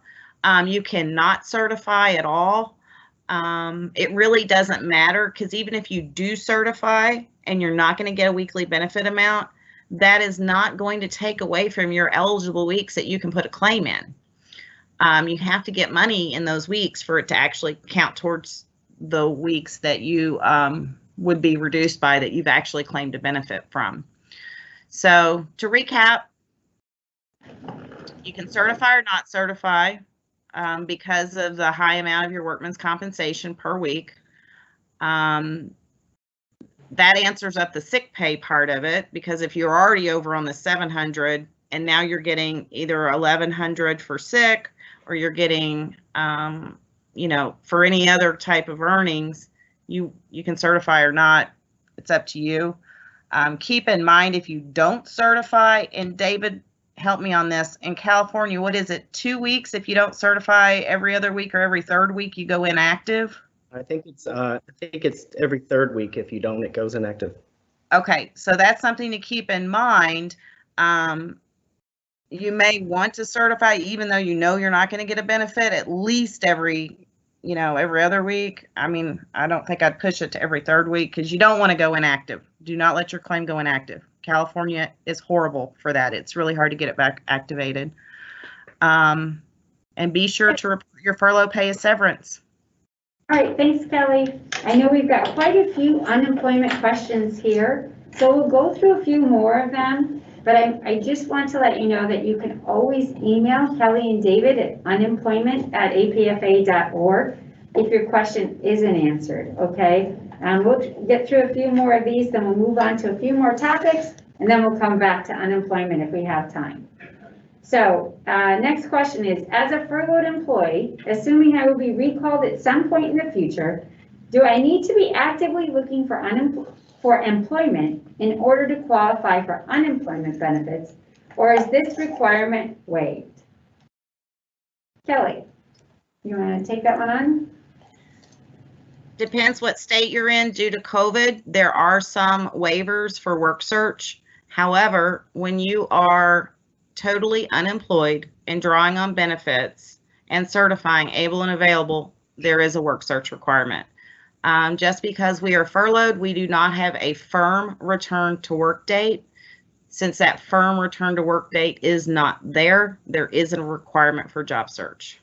[SPEAKER 8] You cannot certify at all. It really doesn't matter, because even if you do certify and you're not going to get a weekly benefit amount, that is not going to take away from your eligible weeks that you can put a claim in. You have to get money in those weeks for it to actually count towards the weeks that you would be reduced by, that you've actually claimed a benefit from. So to recap, you can certify or not certify because of the high amount of your workman's compensation per week. That answers up the sick pay part of it, because if you're already over on the 700 and now you're getting either 1100 for sick, or you're getting, for any other type of earnings, you can certify or not. It's up to you. Keep in mind, if you don't certify, and David, help me on this, in California, what is it, 2 weeks? If you don't certify every other week or every third week, you go inactive?
[SPEAKER 9] I think it's every third week. If you don't, it goes inactive.
[SPEAKER 8] Okay, so that's something to keep in mind. You may want to certify, even though you know you're not going to get a benefit, at least every other week. I mean, I don't think I'd push it to every third week, because you don't want to go inactive. Do not let your claim go inactive. California is horrible for that. It's really hard to get it back activated. And be sure to report your furlough pay as severance.
[SPEAKER 1] All right, thanks, Kelly. I know we've got quite a few unemployment questions here, so we'll go through a few more of them, but I just want to let you know that you can always email Kelly and David at unemployment@apfa.org if your question isn't answered, okay? We'll get through a few more of these, then we'll move on to a few more topics, and then we'll come back to unemployment if we have time. So next question is, as a furloughed employee, assuming I will be recalled at some point in the future, do I need to be actively looking for employment in order to qualify for unemployment benefits, or is this requirement waived? Kelly, you want to take that one on?
[SPEAKER 8] Depends what state you're in. Due to COVID, there are some waivers for work search. However, when you are totally unemployed and drawing on benefits and certifying able and available, there is a work search requirement. Just because we are furloughed, we do not have a firm return to work date. Since that firm return to work date is not there, there isn't a requirement for job search.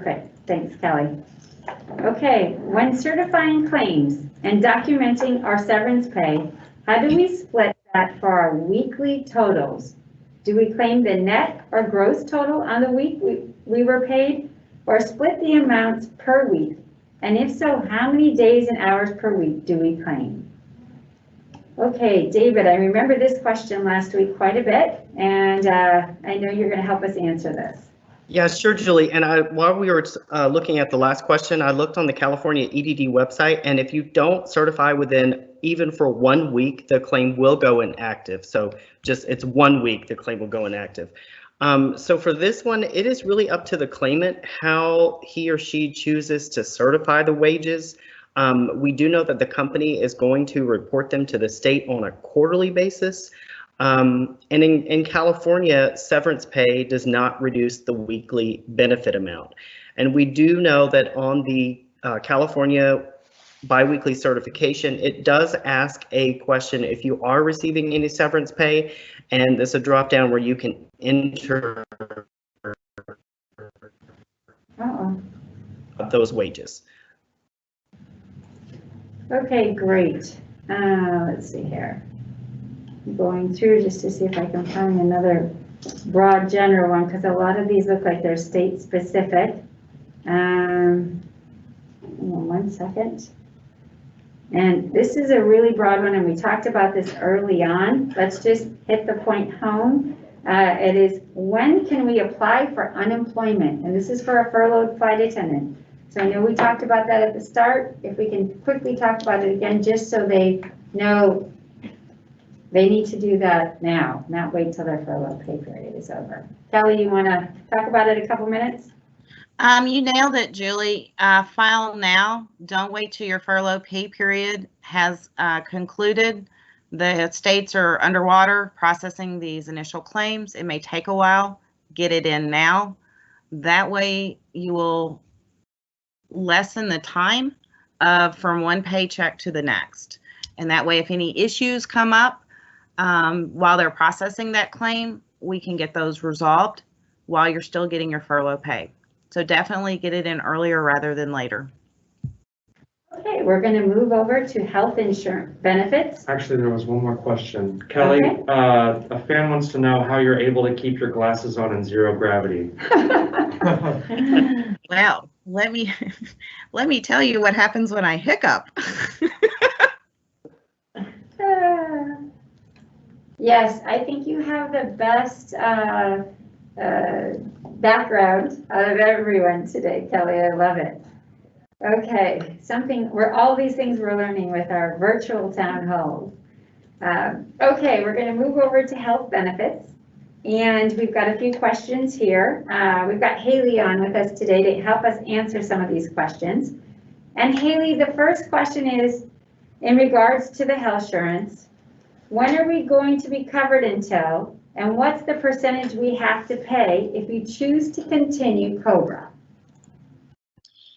[SPEAKER 1] Okay, thanks, Kelly. Okay, when certifying claims and documenting our severance pay, how do we split that for our weekly totals? Do we claim the net or gross total on the week we were paid, or split the amounts per week And if so, how many days and hours per week do we claim? Okay, David, I remember this question last week quite a bit, and I know you're going to help us answer this.
[SPEAKER 9] Yeah, sure, Julie. And while we were looking at the last question, I looked on the California EDD website, and if you don't certify within even for 1 week, the claim will go inactive. So it's 1 week, the claim will go inactive. So for this one, it is really up to the claimant how he or she chooses to certify the wages. We do know that the company is going to report them to the state on a quarterly basis. And in California, severance pay does not reduce the weekly benefit amount. And we do know that on the California biweekly certification, it does ask a question if you are receiving any severance pay, and there's a drop down where you can enter those wages.
[SPEAKER 1] Okay, great. Let's see here. I'm going through just to see if I can find another broad general one, because a lot of these look like they're state specific. One second. And this is a really broad one, and we talked about this early on. Let's just hit the point home. It is, when can we apply for unemployment? And this is for a furloughed flight attendant. So I know we talked about that at the start. If we can quickly talk about it again, just so they know they need to do that now, not wait till their furlough pay period is over. Kelly, you want to talk about it a couple minutes?
[SPEAKER 8] You nailed it, Julie. File now. Don't wait till your furlough pay period has concluded. The states are underwater processing these initial claims. It may take a while. Get it in now. That way you will lessen the time from one paycheck to the next. And that way, if any issues come up while they're processing that claim, we can get those resolved while you're still getting your furlough pay. So definitely get it in earlier rather than later.
[SPEAKER 1] Okay, we're going to move over to health insurance benefits.
[SPEAKER 7] Actually, there was one more question. Kelly,
[SPEAKER 1] okay.
[SPEAKER 7] A fan wants to know how you're able to keep your glasses on in zero gravity.
[SPEAKER 8] Well, let me tell you what happens when I hiccup.
[SPEAKER 1] Yes, I think you have the best background out of everyone today, Kelly. I love it. Okay, all these things we're learning with our virtual town halls. Okay, we're going to move over to health benefits, and we've got a few questions here. We've got Haley on with us today to help us answer some of these questions. And Haley, the first question is in regards to the health insurance. When are we going to be covered until, and what's the percentage we have to pay if you choose to continue COBRA?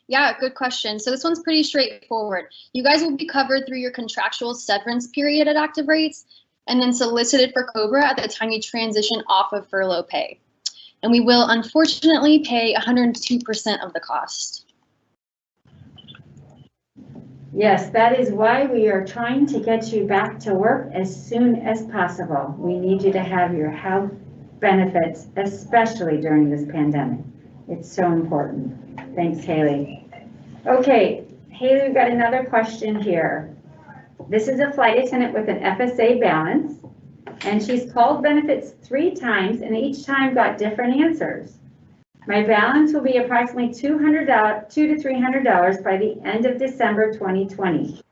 [SPEAKER 12] Yeah, good question. So this one's pretty straightforward. You guys will be covered through your contractual severance period at active rates, and then solicited for COBRA at the time you transition off of furlough pay. And we will unfortunately pay 102% of the cost.
[SPEAKER 1] Yes, that is why we are trying to get you back to work as soon as possible. We need you to have your health benefits, especially during this pandemic. It's so important. Thanks, Haley. Okay, Haley, we've got another question here. This is a flight attendant with an FSA balance, and she's called benefits 3 times and each time got different answers. My balance will be approximately $200 to $300 by the end of December 2020.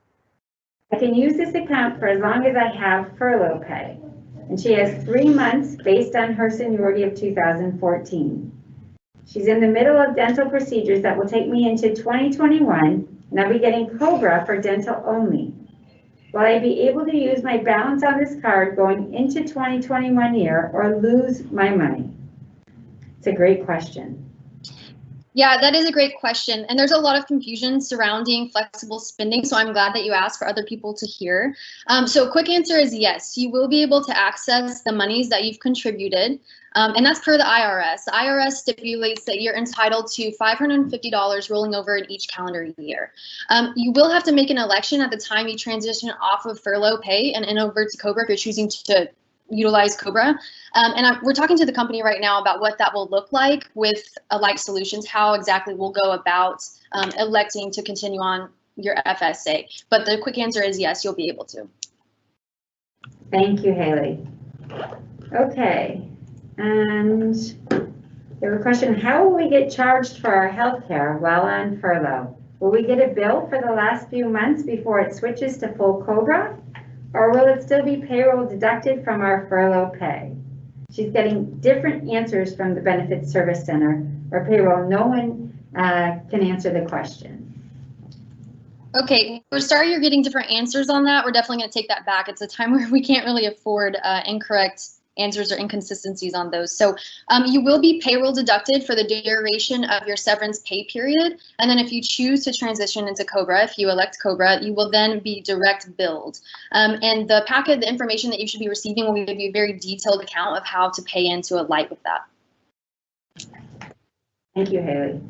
[SPEAKER 1] I can use this account for as long as I have furlough pay, and she has 3 months based on her seniority of 2014. She's in the middle of dental procedures that will take me into 2021, and I'll be getting COBRA for dental only. Will I be able to use my balance on this card going into 2021 year or lose my money? It's a great question.
[SPEAKER 12] Yeah, that is a great question. And there's a lot of confusion surrounding flexible spending. So I'm glad that you asked for other people to hear. So quick answer is yes, you will be able to access the monies that you've contributed. And that's per the IRS. The IRS stipulates that you're entitled to $550 rolling over in each calendar year. You will have to make an election at the time you transition off of furlough pay and over to COBRA if you're choosing to utilize COBRA. We're talking to the company right now about what that will look like with Alight Solutions, how exactly we'll go about electing to continue on your FSA. But the quick answer is yes, you'll be able to.
[SPEAKER 1] Thank you, Haley. Okay, and there was a question, how will we get charged for our health care while on furlough? Will we get a bill for the last few months before it switches to full COBRA? Or will it still be payroll deducted from our furlough pay? She's getting different answers from the Benefits Service Center or payroll. No one can answer the question.
[SPEAKER 12] Okay, we're sorry you're getting different answers on that. We're definitely going to take that back. It's a time where we can't really afford incorrect answers or inconsistencies on those. So you will be payroll deducted for the duration of your severance pay period. And then if you choose to transition into COBRA, if you elect COBRA, you will then be direct billed. And the packet, the information that you should be receiving will give you a very detailed account of how to pay into Alight with that.
[SPEAKER 1] Thank you, Haley.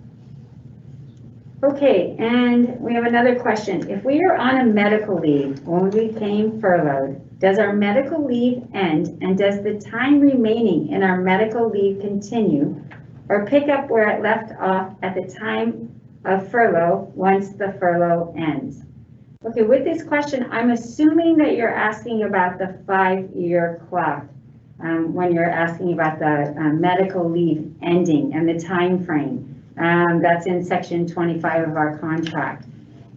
[SPEAKER 1] Okay, and we have another question. If we are on a medical leave when we became furloughed, does our medical leave end and does the time remaining in our medical leave continue or pick up where it left off at the time of furlough once the furlough ends? Okay, with this question, I'm assuming that you're asking about the 5-year clock when you're asking about the medical leave ending and the time frame. That's in section 25 of our contract.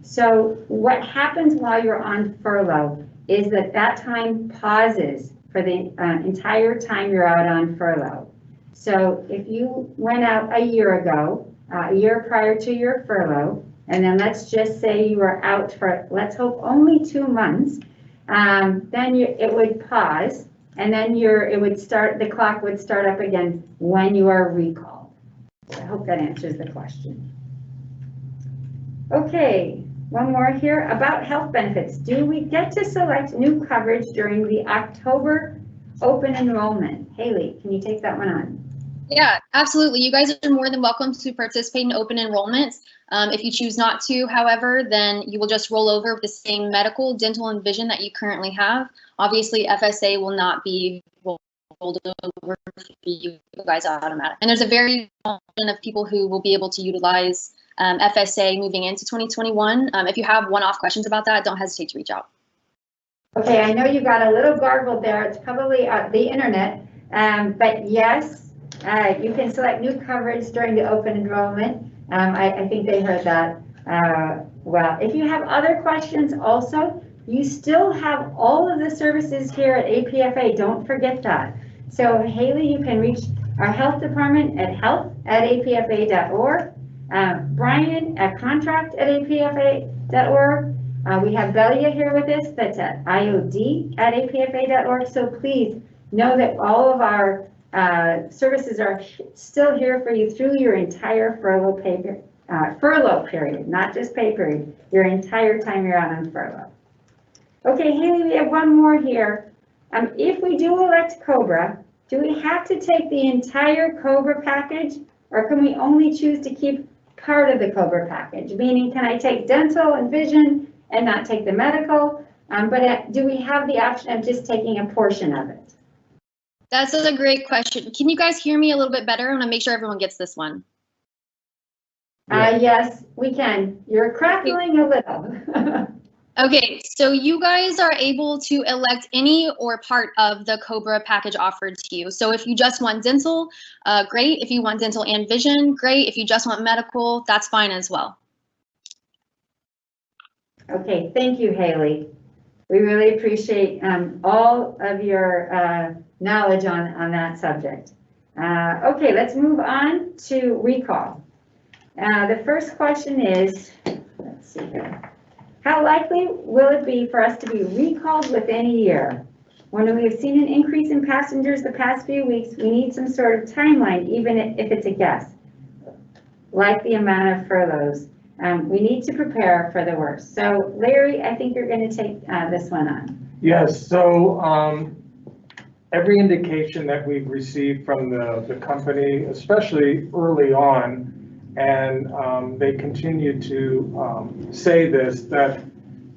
[SPEAKER 1] So what happens while you're on furlough is that time pauses for the entire time you're out on furlough. So if you went out a year ago, a year prior to your furlough, and then let's just say you were out for, let's hope, only 2 months, then it would pause, and then the clock would start up again when you are recalled. I hope that answers the question. Okay, one more here about health benefits. Do we get to select new coverage during the October open enrollment? Haley, can you take that one on?
[SPEAKER 12] Yeah, absolutely. You guys are more than welcome to participate in open enrollments. If you choose not to, however, then you will just roll over with the same medical, dental, and vision that you currently have. Obviously, FSA will not be rolled over for you guys automatic. And there's a very small amount of people who will be able to utilize FSA moving into 2021. If you have one-off questions about that, don't hesitate to reach out.
[SPEAKER 1] Okay, I know you got a little garbled there. It's probably the internet, but yes, you can select new coverage during the open enrollment. I think they heard that well. If you have other questions also, you still have all of the services here at APFA. Don't forget that. So Haley, you can reach our health department at health@apfa.org, Brian at contract@apfa.org. We have Belia here with us, that's at iod@apfa.org. So please know that all of our services are still here for you through your entire furlough period, not just pay period, your entire time you're out on furlough. Okay, Haley, we have one more here. If we do elect COBRA, do we have to take the entire COBRA package, or can we only choose to keep part of the COBRA package? Meaning, can I take dental and vision and not take the medical? But do we have the option of just taking a portion of it?
[SPEAKER 12] That's a great question. Can you guys hear me a little bit better? I want to make sure everyone gets this one.
[SPEAKER 1] Yes, we can. You're crackling a little.
[SPEAKER 12] Okay, so you guys are able to elect any or part of the COBRA package offered to you. So if you just want dental, great. If you want dental and vision, great. If you just want medical, that's fine as well.
[SPEAKER 1] Okay, thank you, Haley. We really appreciate all of your knowledge on that subject. Okay, let's move on to recall. The first question is, let's see here. How likely will it be for us to be recalled within a year? When we have seen an increase in passengers the past few weeks, we need some sort of timeline, even if it's a guess, like the amount of furloughs. We need to prepare for the worst. So Larry, I think you're going to take this one on.
[SPEAKER 3] Yes, so every indication that we've received from the company, especially early on, and they continue to say this, that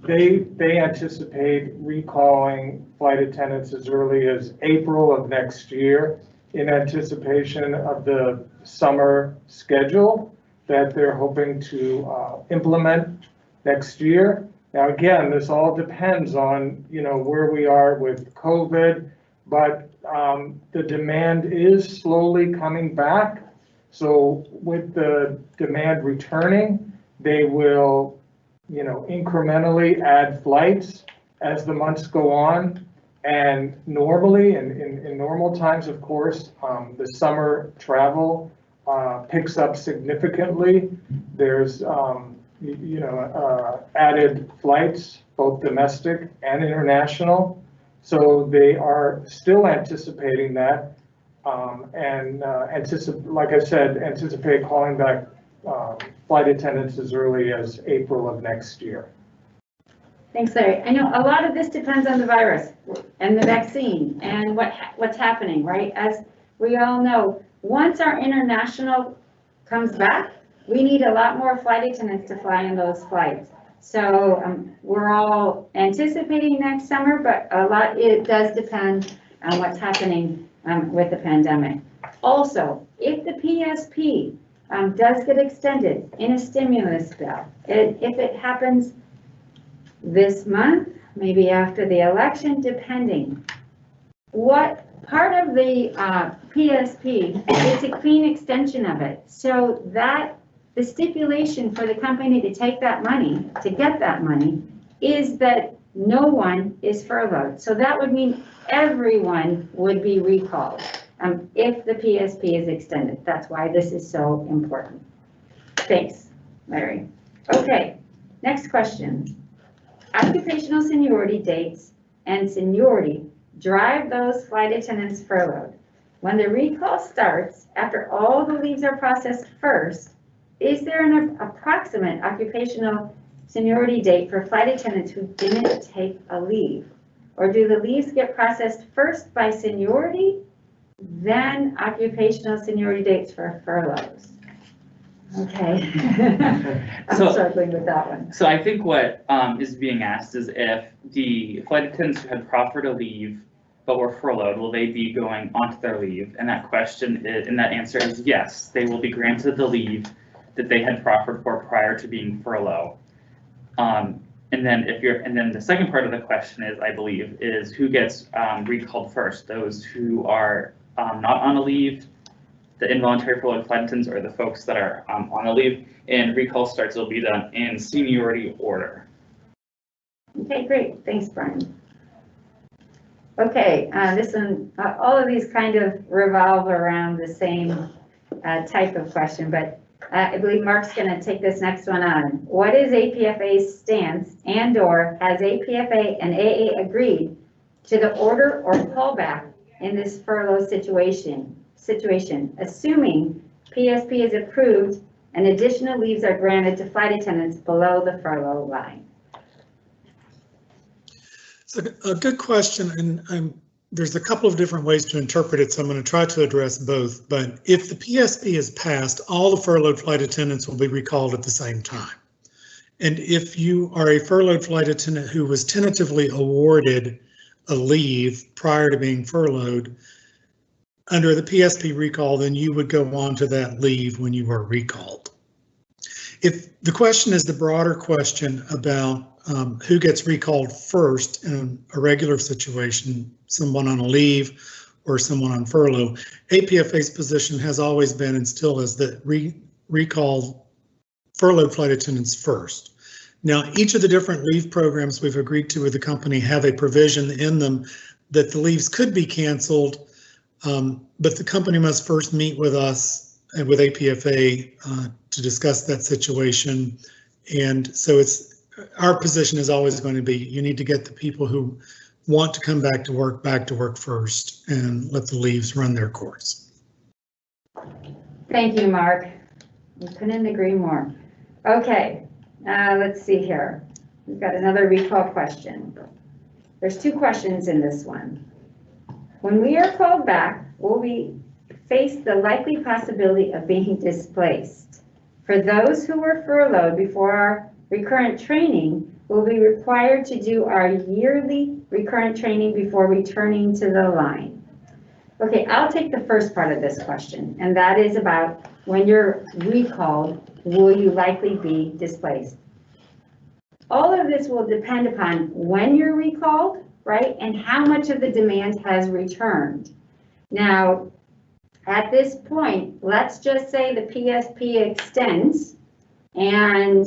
[SPEAKER 3] they anticipate recalling flight attendants as early as April of next year in anticipation of the summer schedule that they're hoping to implement next year. Now, again, this all depends on, where we are with COVID, but the demand is slowly coming back. So with the demand returning, they will, incrementally add flights as the months go on. And normally, in normal times, of course, the summer travel picks up significantly. There's, added flights, both domestic and international. So they are still anticipating that, and like I said, anticipate calling back flight attendants as early as April of next year.
[SPEAKER 1] Thanks, Larry. I know a lot of this depends on the virus and the vaccine and what's happening, right? As we all know, once our international comes back, we need a lot more flight attendants to fly in those flights. So we're all anticipating next summer, but it does depend on what's happening with the pandemic. Also, if the PSP does get extended in a stimulus bill, if it happens this month, maybe after the election, depending, what part of the PSP, it's a clean extension of it, so that the stipulation for the company to take that money, to get that money, is that no one is furloughed. So that would mean everyone would be recalled if the PSP is extended. That's why this is so important. Thanks, Larry. Okay, next question. Occupational seniority dates and seniority drive those flight attendants furloughed. When the recall starts, after all the leaves are processed first, is there an approximate occupational seniority date for flight attendants who didn't take a leave? Or do the leaves get processed first by seniority, then occupational seniority dates for furloughs? Okay, I'm struggling with that one.
[SPEAKER 2] So I think what is being asked is if the flight attendants who had proffered a leave but were furloughed, will they be going onto their leave? And that question is, and that answer is yes, they will be granted the leave that they had proffered for prior to being furloughed. And then the second part of the question is, I believe, is who gets recalled first? Those who are not on a leave, the involuntary furloughed flight attendants, or the folks that are on a leave, and recall starts will be done in seniority order.
[SPEAKER 1] Okay, great. Thanks, Brian. Okay, this one, all of these kind of revolve around the same type of question, but I believe Mark's going to take this next one on. What is APFA's stance, and/or has APFA and AA agreed to the order or callback in this furlough situation, assuming PSP is approved and additional leaves are granted to flight attendants below the furlough line?
[SPEAKER 11] It's a good question, and there's a couple of different ways to interpret it, so I'm going to try to address both. But if the PSP is passed, all the furloughed flight attendants will be recalled at the same time. And if you are a furloughed flight attendant who was tentatively awarded a leave prior to being furloughed, under the PSP recall, then you would go on to that leave when you are recalled. If the question is the broader question about who gets recalled first in a regular situation, someone on a leave or someone on furlough, APFA's position has always been and still is that recall furloughed flight attendants first. Now, each of the different leave programs we've agreed to with the company have a provision in them that the leaves could be canceled, but the company must first meet with us and with APFA to discuss that situation. And so our position is always going to be, you need to get the people who want to come back to work first and let the leaves run their course.
[SPEAKER 1] Thank you, Mark. We couldn't agree more. Okay, let's see here. We've got another recall question. There's two questions in this one. When we are called back, will we face the likely possibility of being displaced? For those who were furloughed before our recurrent training, will be required to do our yearly recurrent training before returning to the line. Okay, I'll take the first part of this question, and that is about when you're recalled, will you likely be displaced? All of this will depend upon when you're recalled, right, and how much of the demand has returned. Now, at this point, let's just say the PSP extends and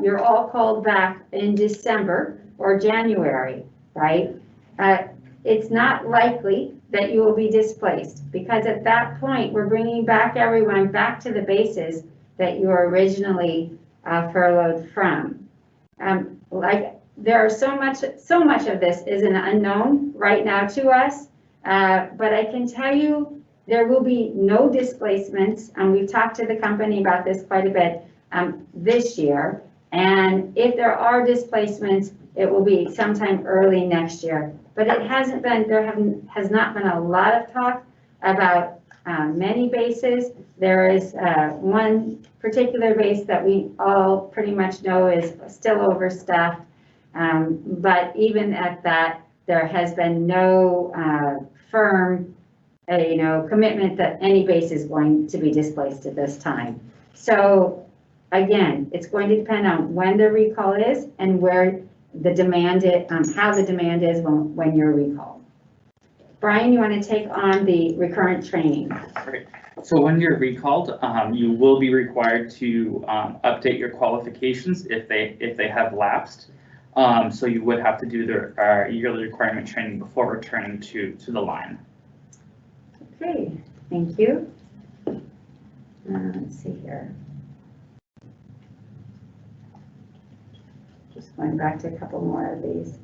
[SPEAKER 1] you're all called back in December or January, right? It's not likely that you will be displaced, because at that point, we're bringing back everyone back to the bases that you were originally furloughed from. There are so much of this is an unknown right now to us, but I can tell you there will be no displacements, and we've talked to the company about this quite a bit this year, and if there are displacements, it will be sometime early next year. But it hasn't been, has not been a lot of talk about many bases. There is one particular base that we all pretty much know is still overstaffed, but even at that, there has been no firm commitment that any base is going to be displaced at this time. So again, it's going to depend on when the recall is and where the demand is, how the demand is when you're recalled. Brian, you want to take on the recurrent training?
[SPEAKER 2] Great. So when you're recalled, you will be required to update your qualifications if they have lapsed. So you would have to do the yearly requirement training before returning to the line.
[SPEAKER 1] Okay, thank you. Let's see here. Just going back to a couple more of these.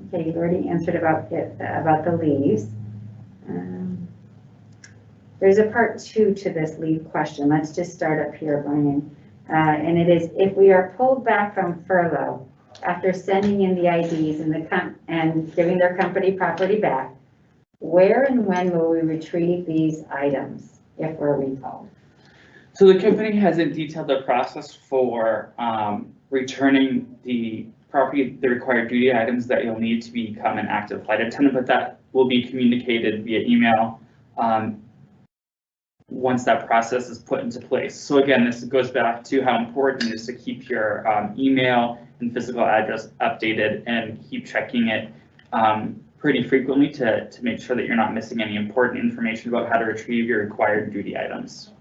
[SPEAKER 1] Okay, you've already answered about the leaves. There's a part 2 to this leave question. Let's just start up here, Brian. And it is, if we are pulled back from furlough after sending in the IDs and giving their company property back, where and when will we retrieve these items if we're recalled?
[SPEAKER 2] So the company hasn't detailed the process for returning the required duty items that you'll need to become an active flight attendant, but that will be communicated via email once that process is put into place. So again, this goes back to how important it is to keep your email and physical address updated and keep checking it pretty frequently to make sure that you're not missing any important information about how to retrieve your required duty items.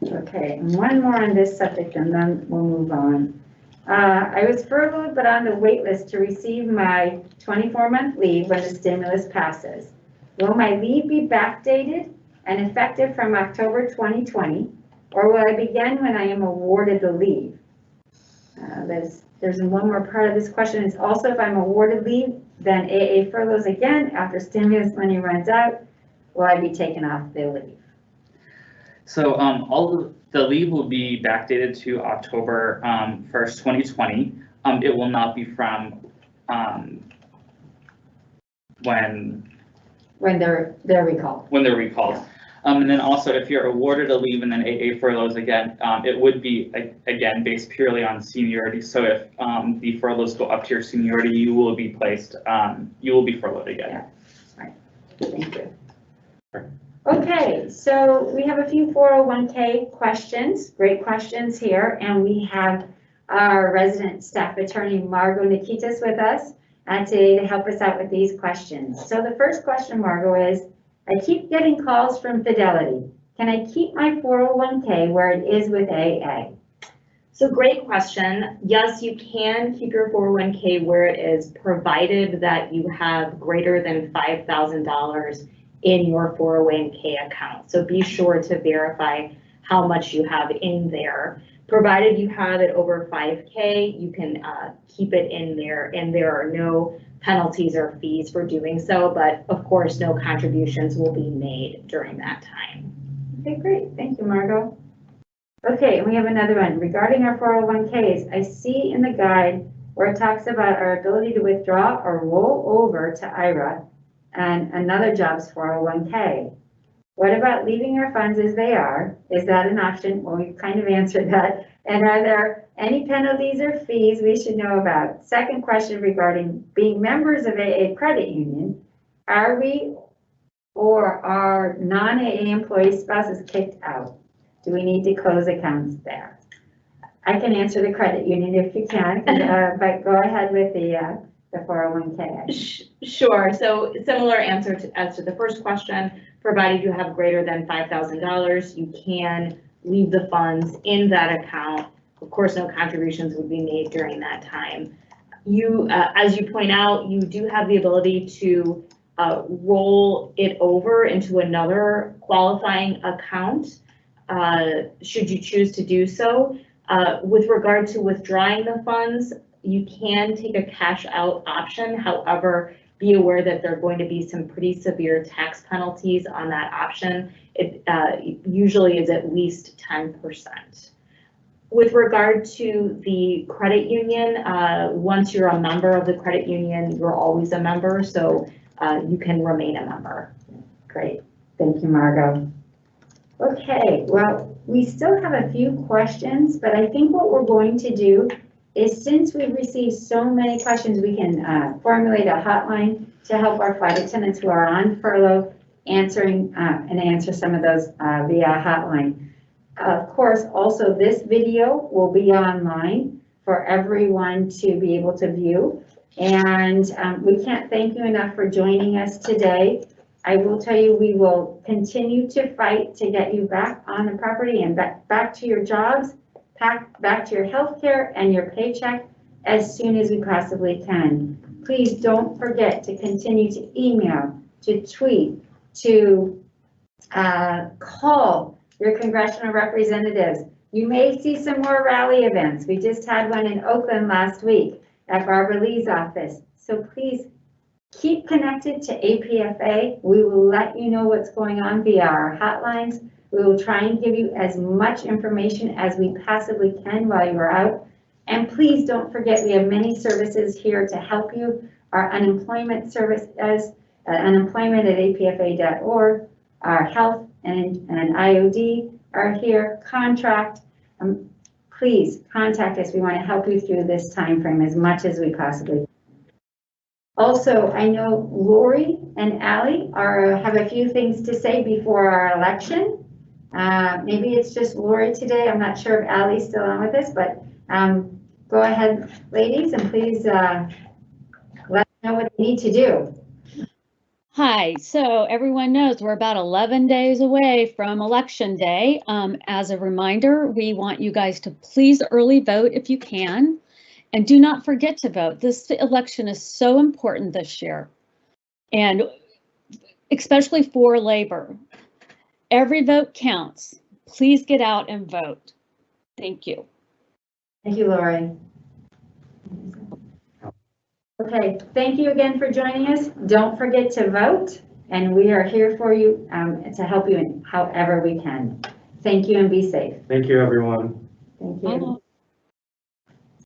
[SPEAKER 1] Okay, and one more on this subject and then we'll move on. I was furloughed but on the wait list to receive my 24-month leave when the stimulus passes. Will my leave be backdated and effective from October 2020, or will I begin when I am awarded the leave? There's one more part of this question. It's also, if I'm awarded leave, then AA furloughs again after stimulus money runs out, will I be taken off the leave?
[SPEAKER 2] So all of the leave will be backdated to October 1st, 2020. It will not be from when they're recalled. When they're recalled. And then also, if you're awarded a leave and then AA furloughs again, it would be again based purely on seniority. So if the furloughs go up to your seniority, you will be placed. You will be furloughed again.
[SPEAKER 1] Yeah. Right. Thank you. Okay, so we have a few 401k questions, great questions here, and we have our resident staff attorney, Margot Nikitas, with us today to help us out with these questions. So the first question, Margot, is, I keep getting calls from Fidelity. Can I keep my 401k where it is with AA?
[SPEAKER 4] So great question. Yes, you can keep your 401k where it is, provided that you have greater than $5,000 in your 401k account. So be sure to verify how much you have in there. Provided you have it over 5K, you can keep it in there, and there are no penalties or fees for doing so, but of course, no contributions will be made during that time.
[SPEAKER 1] Okay, great. Thank you, Margot. Okay, and we have another one. Regarding our 401ks, I see in the guide where it talks about our ability to withdraw or roll over to IRA and another job's 401k. What about leaving our funds as they are? Is that an option? Well, we've kind of answered that. And are there any penalties or fees we should know about? Second question regarding being members of AA credit union. Are we or are non-AA employee spouses kicked out? Do we need to close accounts there? I can answer the credit union if you can, but go ahead with the 401k.
[SPEAKER 4] Sure. So similar answer as to the first question. Provided you have greater than $5,000, you can leave the funds in that account. Of course, no contributions would be made during that time. You, as you point out, you do have the ability to roll it over into another qualifying account, should you choose to do so. With regard to withdrawing the funds, you can take a cash out option. However, be aware that there are going to be some pretty severe tax penalties on that option. It usually is at least 10%. With regard to the credit union, once you're a member of the credit union, you're always a member, so you can remain a member.
[SPEAKER 1] Great, thank you, Margot. Okay, well, we still have a few questions, but I think what we're going to do is, since we've received so many questions, we can formulate a hotline to help our flight attendants who are on furlough answer some of those via hotline. Of course, also this video will be online for everyone to be able to view. And we can't thank you enough for joining us today. I will tell you, we will continue to fight to get you back on the property and back to your jobs, back to your health care and your paycheck as soon as we possibly can. Please don't forget to continue to email, to tweet, to call your congressional representatives. You may see some more rally events. We just had one in Oakland last week at Barbara Lee's office. So please keep connected to APFA. We will let you know what's going on via our hotlines. We will try and give you as much information as we possibly can while you are out. And please don't forget, we have many services here to help you. Our unemployment service is unemployment at apfa.org. Our health and IOD are here. Contract. Please contact us. We want to help you through this time frame as much as we possibly can. Also, I know Lori and Allie have a few things to say before our election. Maybe it's just Lori today. I'm not sure if Allie's still on with us, but go ahead, ladies, and please let us know what you need to do.
[SPEAKER 10] Hi, so everyone knows we're about 11 days away from Election Day. As a reminder, we want you guys to please early vote if you can, and do not forget to vote. This election is so important this year, and especially for labor. Every vote counts. Please get out and vote. Thank you.
[SPEAKER 1] Thank you, Lori. Okay, thank you again for joining us. Don't forget to vote, and we are here for you to help you in however we can. Thank you and be safe.
[SPEAKER 7] Thank you, everyone.
[SPEAKER 1] Thank you.